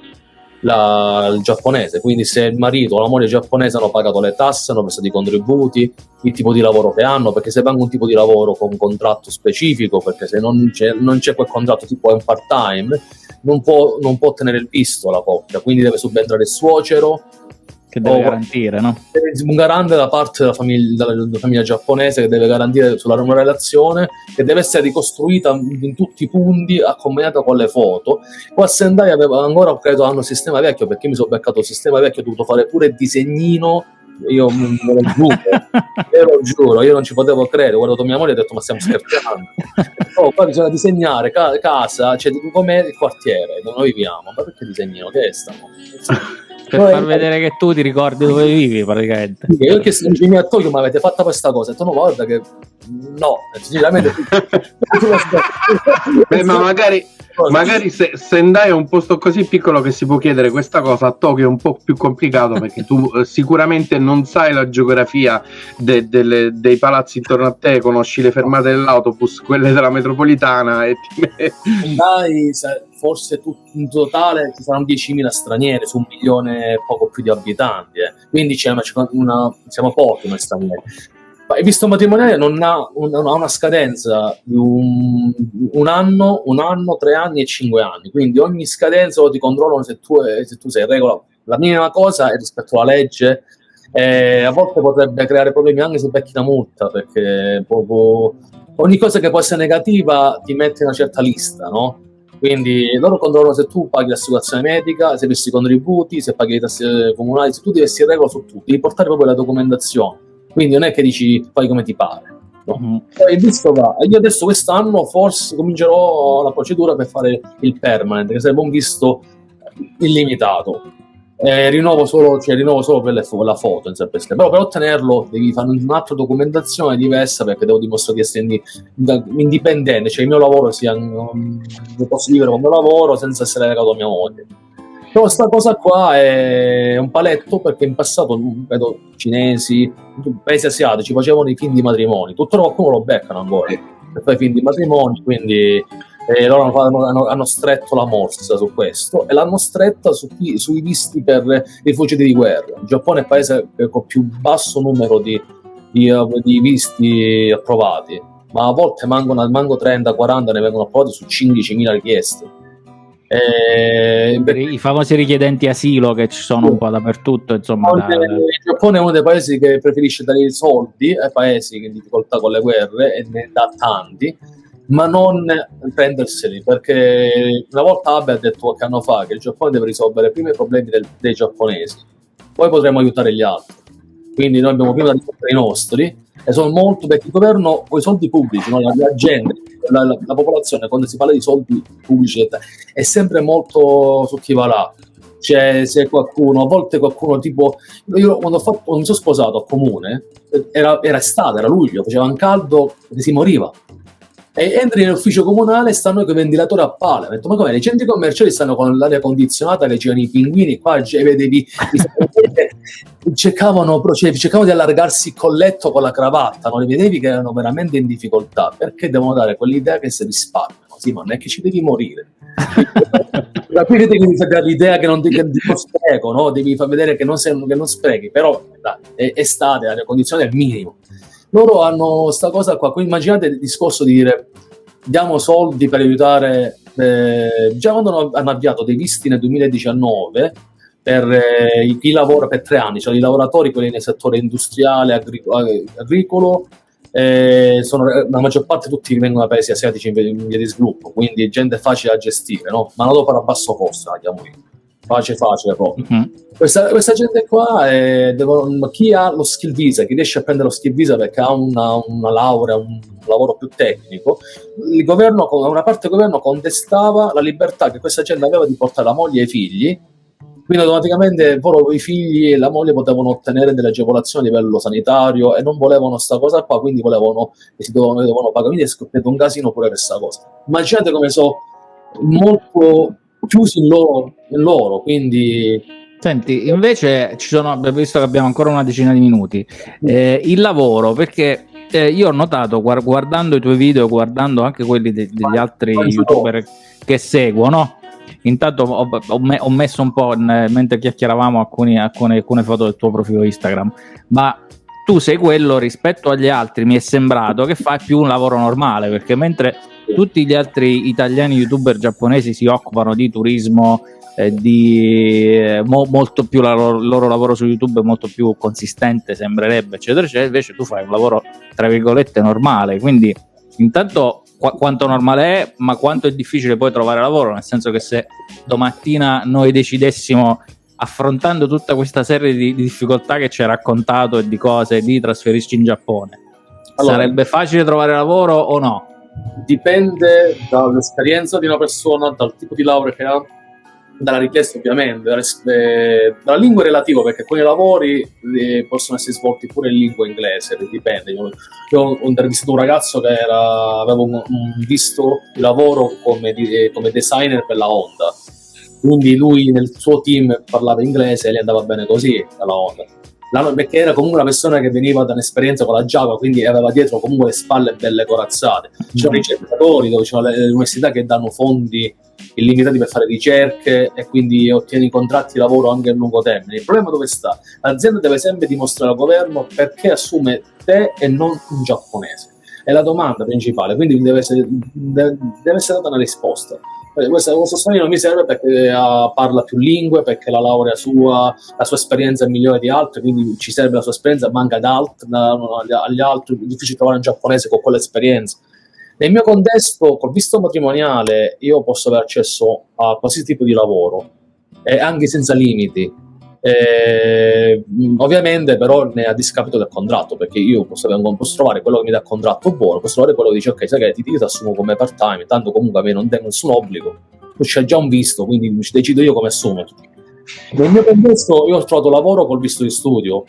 il giapponese, quindi se il marito o la moglie giapponese hanno pagato le tasse, hanno prestato i contributi, il tipo di lavoro che hanno, perché se vanno un tipo di lavoro con un contratto specifico, perché se non c'è quel contratto tipo è un part time, non può ottenere il visto la coppia, quindi deve subentrare il suocero che deve garantire, no? Un garante da parte della famiglia giapponese che deve garantire sulla relazione, che deve essere ricostruita in tutti i punti, accompagnata con le foto. Qua a Sendai aveva ancora, credo, hanno il sistema vecchio, perché mi sono beccato il sistema vecchio, ho dovuto fare pure il disegnino. Io me lo giuro, io non ci potevo credere. Ho guardato mia moglie e ho detto: ma stiamo scherzando? Qua bisogna disegnare casa, cioè com'è il quartiere dove noi viviamo. Ma perché disegnino? Che è sta? Per far vedere che tu ti ricordi dove vivi, praticamente. Io ho chiesto a Tokyo: ma avete fatto questa cosa? E tu no, guarda che no, sinceramente. Beh, ma magari se Sendai è un posto così piccolo che si può chiedere questa cosa, a Tokyo è un po' più complicato, perché tu sicuramente non sai la geografia dei palazzi intorno a te, conosci le fermate dell'autobus, quelle della metropolitana e Sendai, forse in totale ci saranno 10.000 stranieri su 1 milione e poco più di abitanti, quindi siamo pochi noi stranieri. Il visto matrimoniale non ha una scadenza di un anno, 3 anni e 5 anni, quindi ogni scadenza ti controllano se tu sei in regola. La minima cosa è rispetto alla legge, a volte potrebbe creare problemi anche se becchi una multa, perché ogni cosa che può essere negativa ti mette in una certa lista, no? Quindi loro controllano se tu paghi l'assicurazione medica, se versi i contributi, se paghi le tasse comunali, se tu devi essere in regola su tutto, devi portare proprio la documentazione. Quindi non è che dici fai come ti pare, no? Poi il visto va. E io adesso quest'anno forse comincerò la procedura per fare il permanent, che sarebbe un visto illimitato. Rinnovo solo per la foto in sé per sé. Però per ottenerlo devi fare un'altra documentazione diversa, perché devo dimostrare di essere indipendente, cioè il mio lavoro posso vivere come lavoro senza essere legato a mia moglie. Però questa cosa qua è un paletto, perché in passato vedo cinesi, paesi asiatici facevano i film di matrimoni, tuttora qualcuno lo beccano ancora per fare i film di matrimoni, quindi loro hanno stretto la morsa su questo, e l'hanno stretta sui visti per rifugiati di guerra. Il Giappone è il paese con più basso numero di visti approvati, ma a volte manco 30-40 ne vengono approvati su 15.000 richieste. I famosi richiedenti asilo che ci sono un po' dappertutto, insomma. Il Giappone è uno dei paesi che preferisce dare i soldi ai paesi che in difficoltà con le guerre, e ne dà tanti, ma non prenderseli, perché una volta Abe ha detto qualche anno fa che il Giappone deve risolvere prima i problemi dei giapponesi, poi potremo aiutare gli altri. Quindi noi abbiamo prima da risolvere i nostri, e sono molto, perché il governo con i soldi pubblici, no? La gente, la popolazione, quando si parla di soldi pubblici è sempre molto su chi va là. Cioè, se qualcuno, a volte qualcuno, tipo io quando mi sono sposato a comune, era estate, era luglio, faceva un caldo che si moriva, e entri nell'ufficio comunale, stanno con i ventilatori a pala. Ho detto: ma com'è? I centri commerciali stanno con l'aria condizionata, che c'erano i pinguini qua, vedevi cercavano di allargarsi il colletto con la cravatta, non li vedevi che erano veramente in difficoltà, perché devono dare quell'idea che si risparmiano. Sì, ma non è che ci devi morire. Da qui devi fare l'idea che non spreco, no? Devi far vedere che non sprechi, però è estate, l'aria condizionata è il minimo. Loro hanno sta cosa qua, quindi immaginate il discorso di dire diamo soldi per aiutare, già quando hanno avviato dei visti nel 2019 per chi lavora per 3 anni, cioè i lavoratori, quelli nel settore industriale, agricolo, la maggior parte tutti vengono da paesi asiatici in via di sviluppo, quindi gente facile da gestire, no? Ma non dopo a basso costo, la chiamo io. Facile proprio. Questa gente qua chi ha lo skill visa, chi riesce a prendere lo skill visa perché ha una laurea, un lavoro più tecnico, una parte del governo contestava la libertà che questa gente aveva di portare la moglie e i figli, quindi automaticamente i figli e la moglie potevano ottenere delle agevolazioni a livello sanitario, e non volevano sta cosa qua, quindi volevano che si dovevano pagare, quindi è scoppiato un casino pure per questa cosa. Immaginate come sono molto chiusi in loro, quindi. Senti, invece visto che abbiamo ancora una decina di minuti, il lavoro, perché io ho notato guardando i tuoi video, guardando anche quelli degli altri youtuber che seguo, no? Intanto ho messo un po', mentre chiacchieravamo, alcune foto del tuo profilo Instagram, ma tu sei quello, rispetto agli altri mi è sembrato che fai più un lavoro normale, perché mentre tutti gli altri italiani youtuber giapponesi si occupano di turismo, molto più il loro lavoro su YouTube è molto più consistente, sembrerebbe, eccetera eccetera. Invece tu fai un lavoro tra virgolette normale, quindi intanto quanto normale è, ma quanto è difficile poi trovare lavoro, nel senso che se domattina noi decidessimo, affrontando tutta questa serie di difficoltà che ci hai raccontato e di cose, di trasferirci in Giappone, allora, sarebbe facile trovare lavoro o no? Dipende dall'esperienza di una persona, dal tipo di laurea che ha, dalla richiesta ovviamente, dalla lingua relativa, perché alcuni lavori possono essere svolti pure in lingua inglese, dipende. Io ho intervistato un ragazzo che aveva un visto di lavoro come designer per la Honda, quindi lui nel suo team parlava inglese e gli andava bene così alla Honda, perché era comunque una persona che veniva da un'esperienza con la Java, quindi aveva dietro comunque le spalle belle corazzate. Ci sono ricercatori dove ci sono le università che danno fondi illimitati per fare ricerche e quindi ottieni contratti di lavoro anche a lungo termine. Il problema dove sta? L'azienda deve sempre dimostrare al governo perché assume te e non un giapponese. È la domanda principale, quindi deve essere data una risposta. Questo straniero non mi serve perché parla più lingue, perché la laurea sua, la sua esperienza è migliore di altri, quindi ci serve la sua esperienza, manca agli altri, è difficile trovare un giapponese con quell'esperienza. Nel mio contesto, col visto matrimoniale, io posso avere accesso a qualsiasi tipo di lavoro, anche senza limiti. Ovviamente però ne a discapito del contratto, perché io posso trovare quello che mi dà contratto buono, posso trovare quello che dice ok, sai che io ti assumo come part time, tanto comunque a me non tengo nessun obbligo, tu c'hai già un visto, quindi ci decido io come assumerti. Nel mio contesto io ho trovato lavoro col visto di studio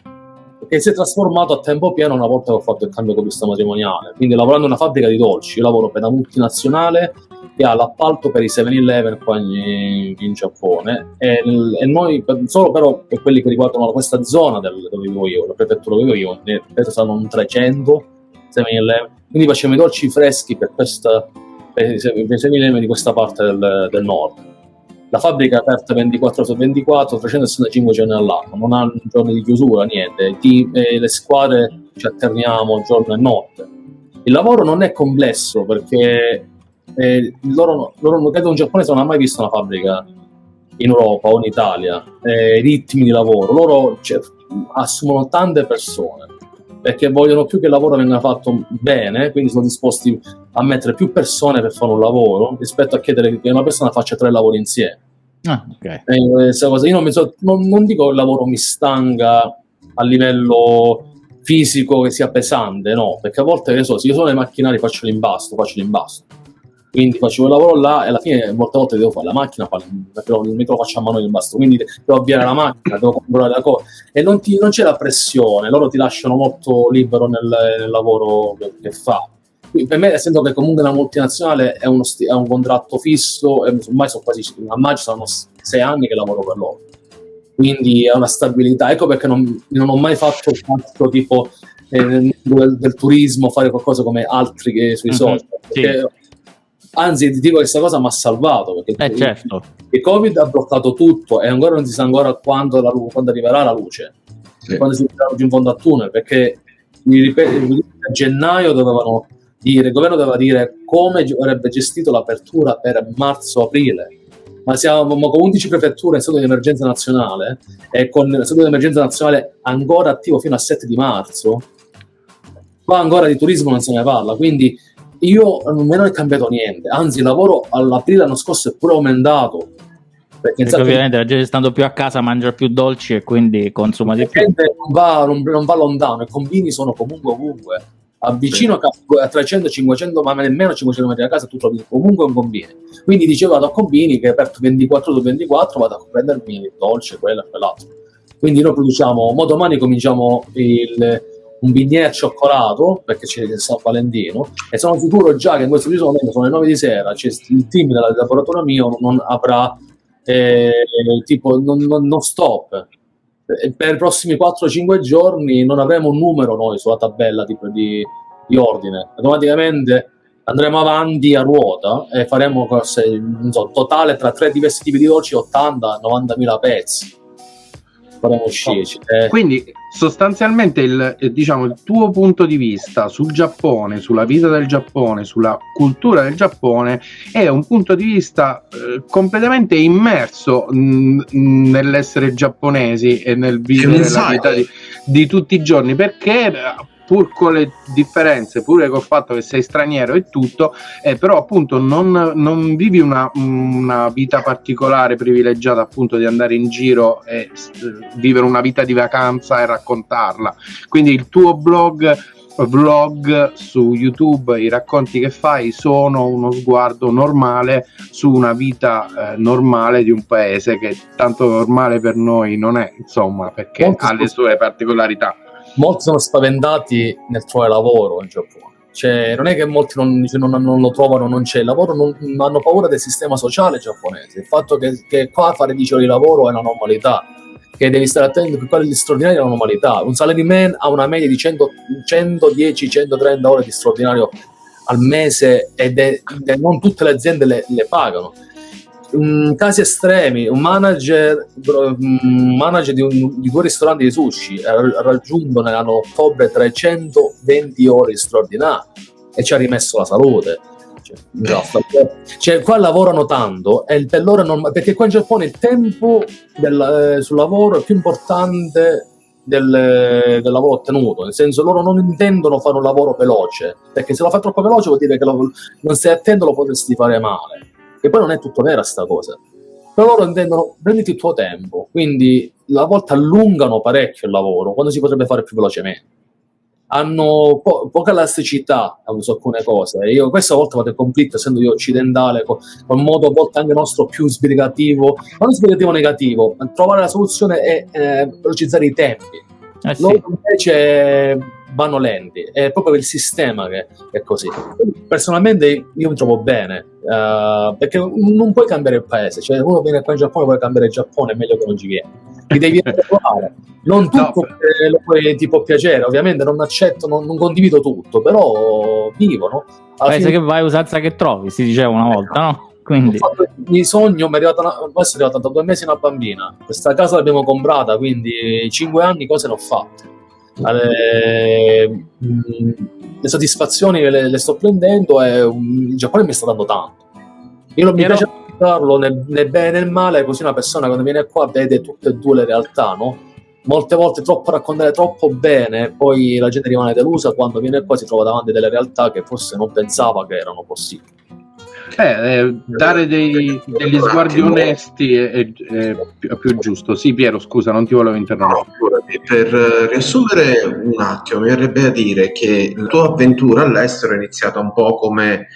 che si è trasformato a tempo pieno una volta che ho fatto il cambio con visto matrimoniale, quindi lavorando in una fabbrica di dolci. Io lavoro per una multinazionale che ha l'appalto per i 7-Eleven qua in Giappone, e noi solo però per quelli che riguardano questa zona dove vivo io, la prefettura dove vivo io, penso saranno un 300 7-Eleven, quindi facciamo i dolci freschi per i 7-Eleven di questa parte del nord. La fabbrica è aperta 24 su 24, 365 giorni all'anno, non ha giorni di chiusura, niente. Le squadre ci alterniamo giorno e notte. Il lavoro non è complesso perché loro non credo un giapponese non ha mai visto una fabbrica in Europa o in Italia. I ritmi di lavoro, loro assumono tante persone perché vogliono più che il lavoro venga fatto bene, quindi sono disposti a mettere più persone per fare un lavoro rispetto a chiedere che una persona faccia 3 lavori insieme. Okay. Cosa. Io non dico che il lavoro mi stanca a livello fisico, che sia pesante, no, perché a volte se io sono nei macchinari faccio l'imbasto, quindi faccio quel lavoro là e alla fine molte volte devo fare la macchina, perché lo faccio a mano l'imbasto, quindi devo avviare la macchina, devo comprare la cosa e non c'è la pressione, loro ti lasciano molto libero nel lavoro che fa. Quindi per me, essendo che comunque una multinazionale è un contratto fisso, e ormai sono quasi a maggio saranno 6 anni che lavoro per loro, quindi è una stabilità. Ecco perché non ho mai fatto il fatto tipo del turismo, fare qualcosa come altri che sui social, perché, sì. Anzi ti dico che questa cosa mi ha salvato, perché certo. il Covid ha bloccato tutto e ancora non si sa ancora quando arriverà la luce, sì. Quando si vedrà in fondo al tunnel, perché a gennaio il governo doveva dire come avrebbe gestito l'apertura per marzo-aprile, ma siamo con 11 prefetture in stato di emergenza nazionale e con il stato di emergenza nazionale ancora attivo fino al 7 di marzo, qua ancora di turismo non se ne parla, quindi io non è cambiato niente, anzi il lavoro all'aprile l'anno scorso è pure aumentato, perché ovviamente la gente stando più a casa mangia più dolci e quindi consuma di più, non va lontano, i convini sono comunque ovunque, vicino a 300-500 ma nemmeno 500 metri da casa tu trovi comunque un combini, quindi dicevo vado a combini che è aperto 24 su 24, vado a prendermi il dolce, quello e quell'altro, quindi noi produciamo, domani cominciamo un bignè al cioccolato perché c'è San Valentino e sono sicuro già che in questo momento sono le 9 di sera, c'è il team del laboratorio mio non avrà non stop per i prossimi 4-5 giorni, non avremo un numero noi sulla tabella tipo di ordine, automaticamente andremo avanti a ruota e faremo totale tra 3 diversi tipi di dolci 80-90 mila pezzi. faremo uscire. Quindi sostanzialmente il tuo punto di vista sul Giappone, sulla vita del Giappone, sulla cultura del Giappone è un punto di vista completamente immerso nell'essere giapponesi e nel vivere la vita di tutti i giorni, perché pur con le differenze, pure col fatto che sei straniero e tutto, però appunto non vivi una vita particolare privilegiata, appunto, di andare in giro e vivere una vita di vacanza e raccontarla. Quindi il tuo vlog su YouTube, i racconti che fai sono uno sguardo normale su una vita normale di un paese che tanto normale per noi non è, insomma, perché ha le sue particolarità. Molti sono spaventati nel trovare lavoro in Giappone, cioè non è che molti non lo trovano, non c'è il lavoro, non hanno paura del sistema sociale giapponese, il fatto che qua fare 10 ore di lavoro è una normalità, che devi stare attento che quello di straordinario è una normalità. Un salaryman ha una media di 110-130 ore di straordinario al mese ed non tutte le aziende le pagano. Casi estremi, un manager di 2 ristoranti di sushi raggiunto nell'anno ottobre 320 ore straordinarie e ci ha rimesso la salute. Cioè qua lavorano tanto e per loro perché qua in Giappone il tempo sul lavoro è più importante del lavoro ottenuto, nel senso loro non intendono fare un lavoro veloce, perché se lo fai troppo veloce vuol dire che non stai attento, lo potresti fare male. E poi non è tutto vera sta cosa, però loro intendono prenditi il tuo tempo, quindi a volte allungano parecchio il lavoro quando si potrebbe fare più velocemente. Hanno poca elasticità su alcune cose. Io questa volta vado in conflitto, essendo io occidentale, con modo a volte anche nostro più sbrigativo, non sbrigativo negativo, trovare la soluzione è velocizzare i tempi. Sì. Loro invece vanno lenti, è proprio il sistema che è così. Personalmente io mi trovo bene, perché non puoi cambiare il paese, cioè uno viene qua in Giappone, vuole cambiare il Giappone, è meglio che non ci viene, ti devi adeguare. Non tutto ti può piacere, ovviamente non accetto, non condivido tutto, però vivo, no? Paese che vai, usanza che trovi, si diceva una volta, no? Quindi mi sogno, mi è arrivata da 2 mesi una bambina, questa casa l'abbiamo comprata, quindi 5 anni cose ne ho fatte. Le soddisfazioni le sto prendendo e il Giappone mi sta dando tanto. Io non mi piace parlarlo nel bene e nel male, così una persona quando viene qua vede tutte e due le realtà, no? Molte volte raccontare troppo bene, poi la gente rimane delusa quando viene qua, si trova davanti delle realtà che forse non pensava che erano possibili. Dare degli sguardi onesti è più giusto. Sì, Piero, scusa, non ti volevo interrompere. Per riassumere un attimo, mi verrebbe a dire che la tua avventura all'estero è iniziata un po' come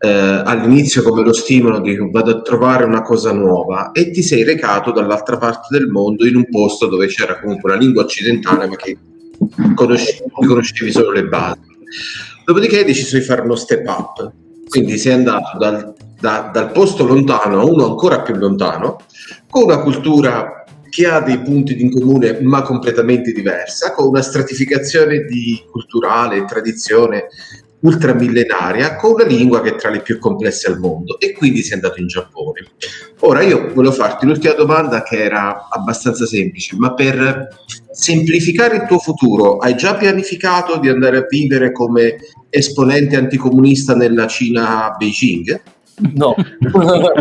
all'inizio come lo stimolo di vado a trovare una cosa nuova, e ti sei recato dall'altra parte del mondo in un posto dove c'era comunque una lingua occidentale ma che conoscevi solo le basi. Dopodiché hai deciso di fare uno step up, quindi sei andato dal posto lontano a uno ancora più lontano, con una cultura che ha dei punti in comune ma completamente diversa, con una stratificazione culturale e tradizione ultramillenaria, con una lingua che è tra le più complesse al mondo, e quindi sei andato in Giappone. Ora io volevo farti l'ultima domanda, che era abbastanza semplice, ma per semplificare il tuo futuro hai già pianificato di andare a vivere come esponente anticomunista nella Cina Beijing? No. No,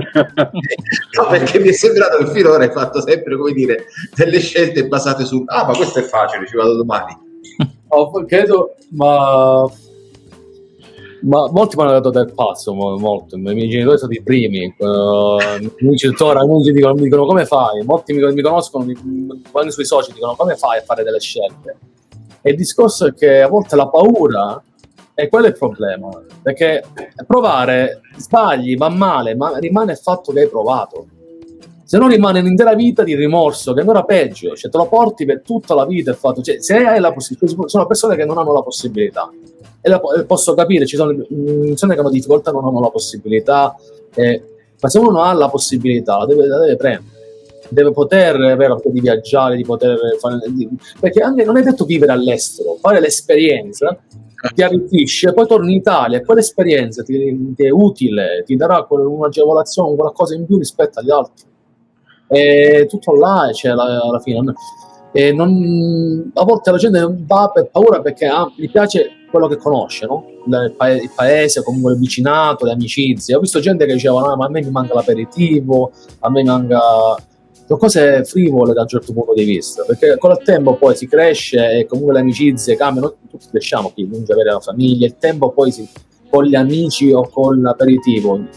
perché mi è sembrato che finora hai fatto sempre, come dire, delle scelte basate su ma questo è facile, ci vado domani. No, credo, ma molti mi hanno dato del pazzo, molto. I miei genitori sono i primi, amici mi dicono come fai, molti mi conoscono, vanno sui social, dicono come fai a fare delle scelte, e il discorso è che a volte la paura è quello il problema, perché provare, sbagli, va male, ma rimane il fatto che hai provato. Se no rimane un'intera vita di rimorso, che è ancora peggio, cioè te lo porti per tutta la vita il fatto, cioè, se hai la possibilità, sono persone che non hanno la possibilità, e posso capire, ci sono persone che hanno difficoltà, non hanno la possibilità, ma se uno ha la possibilità la deve prendere, deve poter avere di viaggiare, di poter fare, perché anche non è detto vivere all'estero, fare l'esperienza ti arricchisce, poi torni in Italia e quell'esperienza ti è utile, ti darà un'agevolazione, qualcosa in più rispetto agli altri. e tutto là, cioè, alla fine. A volte la gente non va per paura perché gli piace quello che conosce, no? Il paese, comunque il vicinato, le amicizie. Ho visto gente che diceva: no, ma a me mi manca l'aperitivo, a me manca. Sono cose frivole da un certo punto di vista, perché con il tempo poi si cresce e comunque le amicizie cambiano, tutti cresciamo, chi non avere la famiglia, il tempo poi con gli amici o con l'aperitivo, un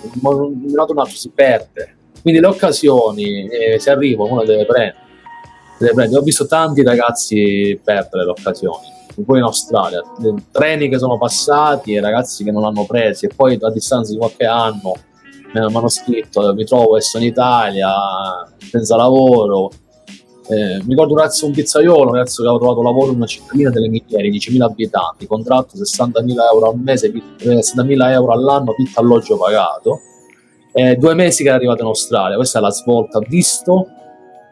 altro si perde. Quindi le occasioni, se arrivano, uno deve prendere. Ho visto tanti ragazzi perdere le occasioni, poi in Australia, treni che sono passati e ragazzi che non l'hanno presi, e poi a distanza di qualche anno mi hanno scritto: mi trovo adesso in Italia senza lavoro. Mi ricordo un pizzaiolo, un ragazzo che aveva trovato lavoro in una cittadina delle Miniere, 10.000 abitanti, contratto 60.000 euro al mese, 60.000 euro all'anno, vitto alloggio pagato, 2 mesi che era arrivato in Australia. Questa è la svolta, visto,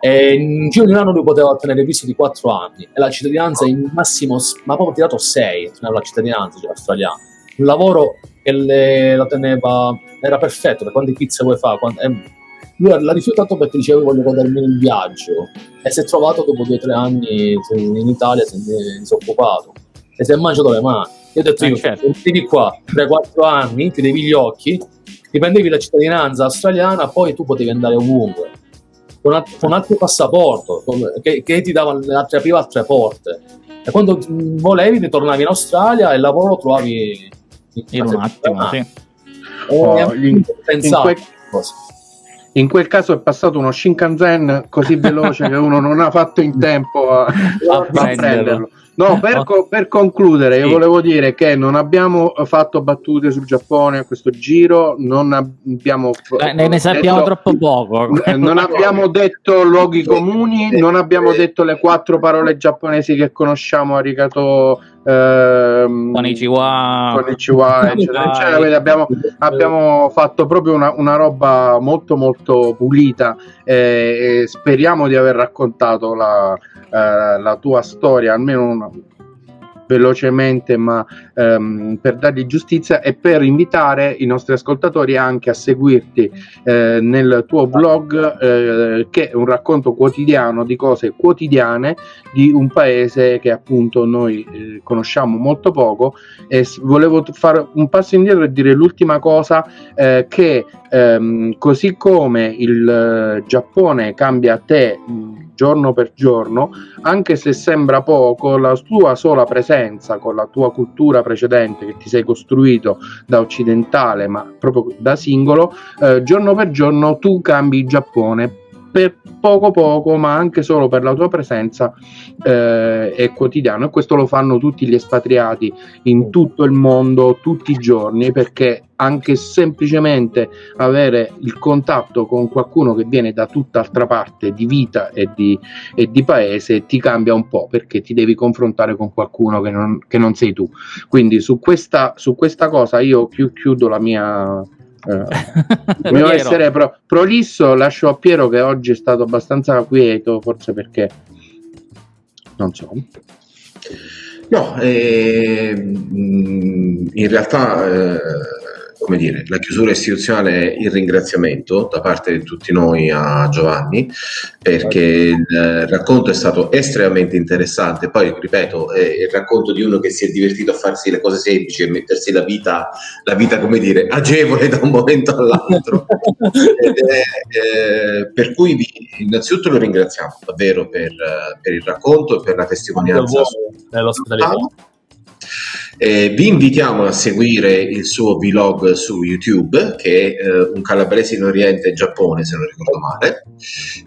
e in giro di un anno lui poteva ottenere il visto di 4 anni e la cittadinanza in massimo, ma proprio tirato 6, la cittadinanza australiana. Un lavoro che la teneva, era perfetto, per quante pizze vuoi fare, lui l'ha rifiutato perché diceva: voglio godermi il viaggio, e si è trovato dopo 2 o 3 anni in Italia, si è disoccupato e si è mangiato le mani. Io ho detto: io vivi qua 3-4 anni, ti devi gli occhi, ti prendevi la cittadinanza australiana, poi tu potevi andare ovunque con un altro passaporto che ti apriva altre porte, e quando volevi ritornavi in Australia e il lavoro lo trovavi in un attimo, sì. In quel caso è passato uno Shinkansen così veloce che uno non ha fatto in tempo a prenderlo. No, per concludere, io volevo dire che non abbiamo fatto battute sul Giappone a questo giro, non abbiamo ne sappiamo troppo poco. Non abbiamo detto luoghi comuni, non abbiamo detto le 4 parole giapponesi che conosciamo: arigato, konnichiwa, eccetera. Abbiamo fatto proprio una roba molto molto pulita, e speriamo di aver raccontato la tua storia almeno velocemente, ma per dargli giustizia e per invitare i nostri ascoltatori anche a seguirti nel tuo blog, che è un racconto quotidiano di cose quotidiane di un paese che appunto noi conosciamo molto poco. E volevo fare un passo indietro e dire l'ultima cosa, che così come il Giappone cambia a te giorno per giorno, anche se sembra poco, la tua sola presenza con la tua cultura precedente che ti sei costruito da occidentale, ma proprio da singolo, giorno per giorno tu cambi il Giappone per poco, ma anche solo per la tua presenza è quotidiano, e questo lo fanno tutti gli espatriati in tutto il mondo tutti i giorni, perché anche semplicemente avere il contatto con qualcuno che viene da tutt'altra parte di vita e di paese ti cambia un po', perché ti devi confrontare con qualcuno che non sei tu. Quindi su questa cosa io chiudo la mia il mio essere prolisso. Lascio a Piero, che oggi è stato abbastanza quieto, forse perché non so. No, in realtà come dire, la chiusura istituzionale è il ringraziamento da parte di tutti noi a Giovanni, perché il racconto è stato estremamente interessante. Poi ripeto, è il racconto di uno che si è divertito a farsi le cose semplici e mettersi la vita come dire, agevole da un momento all'altro. Per cui innanzitutto lo ringraziamo davvero per il racconto e per la testimonianza dell'ospitalità. Vi invitiamo a seguire il suo vlog su YouTube, che è Un calabrese in Oriente e Giappone, se non ricordo male,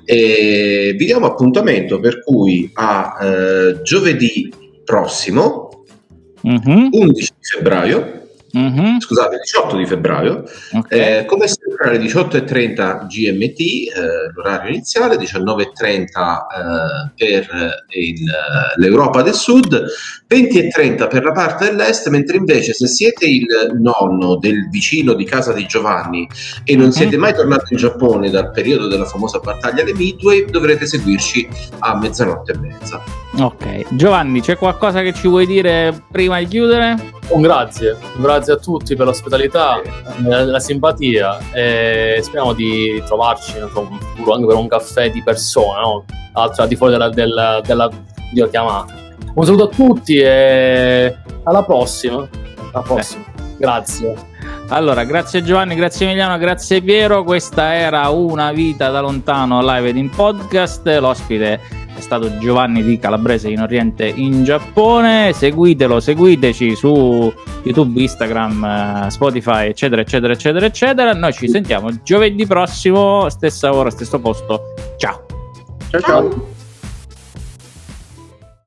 e vi diamo appuntamento per cui a giovedì prossimo, 11 di febbraio, scusate, 18 di febbraio, Okay. come sempre alle 18:30 GMT, l'orario iniziale, 19:30 per l'Europa del Sud, 20:30 per la parte dell'est, mentre invece se siete il nonno del vicino di casa di Giovanni e non siete mai tornati in Giappone dal periodo della famosa battaglia di Midway, dovrete seguirci a 00:30. Ok, Giovanni, c'è qualcosa che ci vuoi dire prima di chiudere? Un grazie a tutti per l'ospitalità, la simpatia, e speriamo di trovarci in un futuro anche per un caffè di persona, no? Al di fuori della videochiamata. Un saluto a tutti e alla prossima. Grazie. Allora, grazie Giovanni, grazie Emiliano, grazie Piero. Questa era Una vita da lontano live ed in podcast. L'ospite è stato Giovanni di Calabrese in Oriente in Giappone. Seguiteci su YouTube, Instagram, Spotify, eccetera eccetera eccetera eccetera. Noi ci sentiamo giovedì prossimo, stessa ora, stesso posto. Ciao. Ciao.